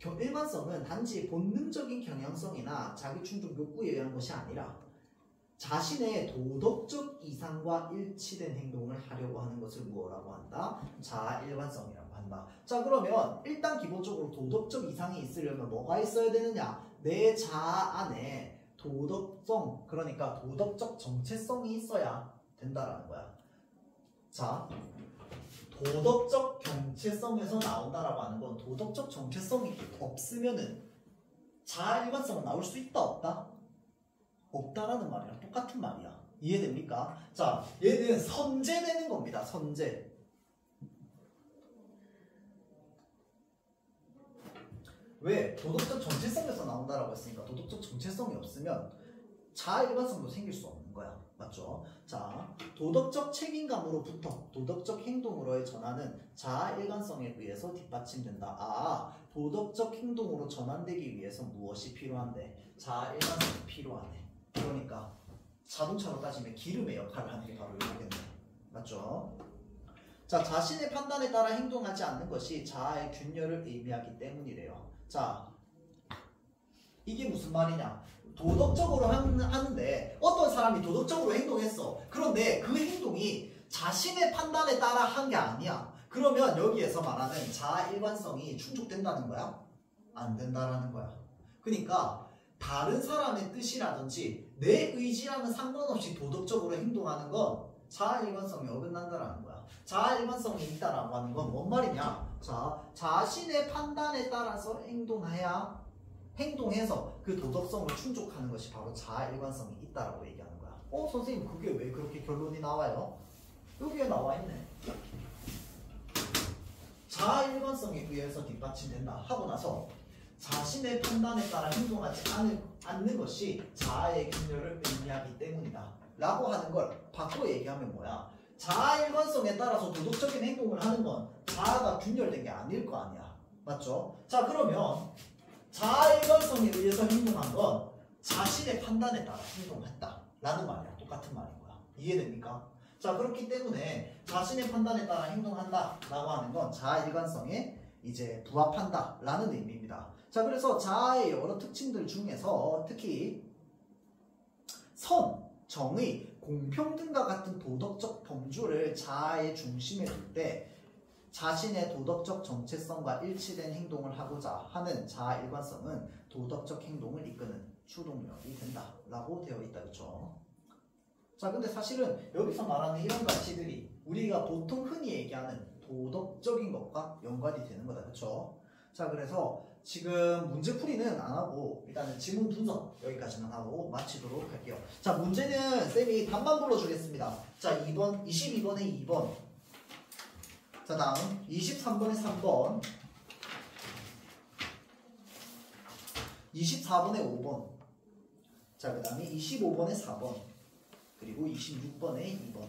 일관성은 단지 본능적인 경향성이나 자기 충족 욕구에 의한 것이 아니라 자신의 도덕적 이상과 일치된 행동을 하려고 하는 것을 뭐라고 한다? 자아일관성이라고 한다. 자, 그러면 일단 기본적으로 도덕적 이상이 있으려면 뭐가 있어야 되느냐? 내 자아 안에 도덕성, 그러니까 도덕적 정체성이 있어야 된다라는 거야. 자, 도덕적 정체성에서 나온다라고 하는 건 도덕적 정체성이 없으면은 자아일관성은 나올 수 있다 없다? 없다라는 말이랑 똑같은 말이야. 이해됩니까? 자, 얘는 선제되는 겁니다. 선제. 왜? 도덕적 정체성에서 나온다라고 했으니까 도덕적 정체성이 없으면 자아일관성도 생길 수 없는 거야. 맞죠? 자, 도덕적 책임감으로부터 도덕적 행동으로의 전환은 자아일관성에 의해서 뒷받침된다. 아, 도덕적 행동으로 전환되기 위해서 무엇이 필요한데? 자아일관성이 필요하네. 그러니까 자동차로 따지면 기름의 역할을 하는 게 바로 이거겠네. 맞죠? 자, 자신의 판단에 따라 행동하지 않는 것이 자아의 균열을 의미하기 때문이래요. 자, 이게 무슨 말이냐? 도덕적으로 하는데 어떤 사람이 도덕적으로 행동했어. 그런데 그 행동이 자신의 판단에 따라 한 게 아니야. 그러면 여기에서 말하는 자아일관성이 충족된다는 거야? 안 된다라는 거야. 그러니까 다른 사람의 뜻이라든지 내 의지랑은 상관없이 도덕적으로 행동하는 건 자아일관성이 어긋난다라는 거야. 자아일관성이 있다라고 하는 건 뭔 말이냐? 자, 자신의 판단에 따라서 행동해야 행동해서 그 도덕성을 충족하는 것이 바로 자아 일관성이 있다라고 얘기하는 거야. 선생님 그게 왜 그렇게 결론이 나와요? 여기에 나와 있네. 자아 일관성에 의해서 뒷받침된다 하고 나서 자신의 판단에 따라 행동하지 않는 것이 자아의 균열을 의미하기 때문이다 라고 하는 걸 바꿔 얘기하면 뭐야? 자아 일관성에 따라서 도덕적인 행동을 하는 건 자아가 균열된 게 아닐 거 아니야. 맞죠? 자, 그러면 자아 일관성에 의해서 행동한 건 자신의 판단에 따라 행동했다 라는 말이야. 똑같은 말인 거야. 이해됩니까? 자, 그렇기 때문에 자신의 판단에 따라 행동한다 라고 하는 건 자아 일관성에 이제 부합한다 라는 의미입니다. 자, 그래서 자아의 여러 특징들 중에서 특히 선, 정의, 공평등과 같은 도덕적 범주를 자아의 중심에 둘 때 자신의 도덕적 정체성과 일치된 행동을 하고자 하는 자아 일관성은 도덕적 행동을 이끄는 추동력이 된다 라고 되어 있다. 그렇죠? 자, 근데 사실은 여기서 말하는 이런 가치들이 우리가 보통 흔히 얘기하는 도덕적인 것과 연관이 되는 거다. 그렇죠? 자, 그래서 지금 문제풀이는 안 하고 일단은 지문 분석 여기까지만 하고 마치도록 할게요. 자, 문제는 쌤이 답만 불러주겠습니다. 자, 2번, 22번에 2번. 자, 다음 23번에 3번, 24번에 5번. 자, 그 다음에 25번에 4번, 그리고 26번에 2번.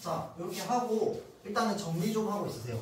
자, 이렇게 하고 일단은 정리 좀 하고 있으세요.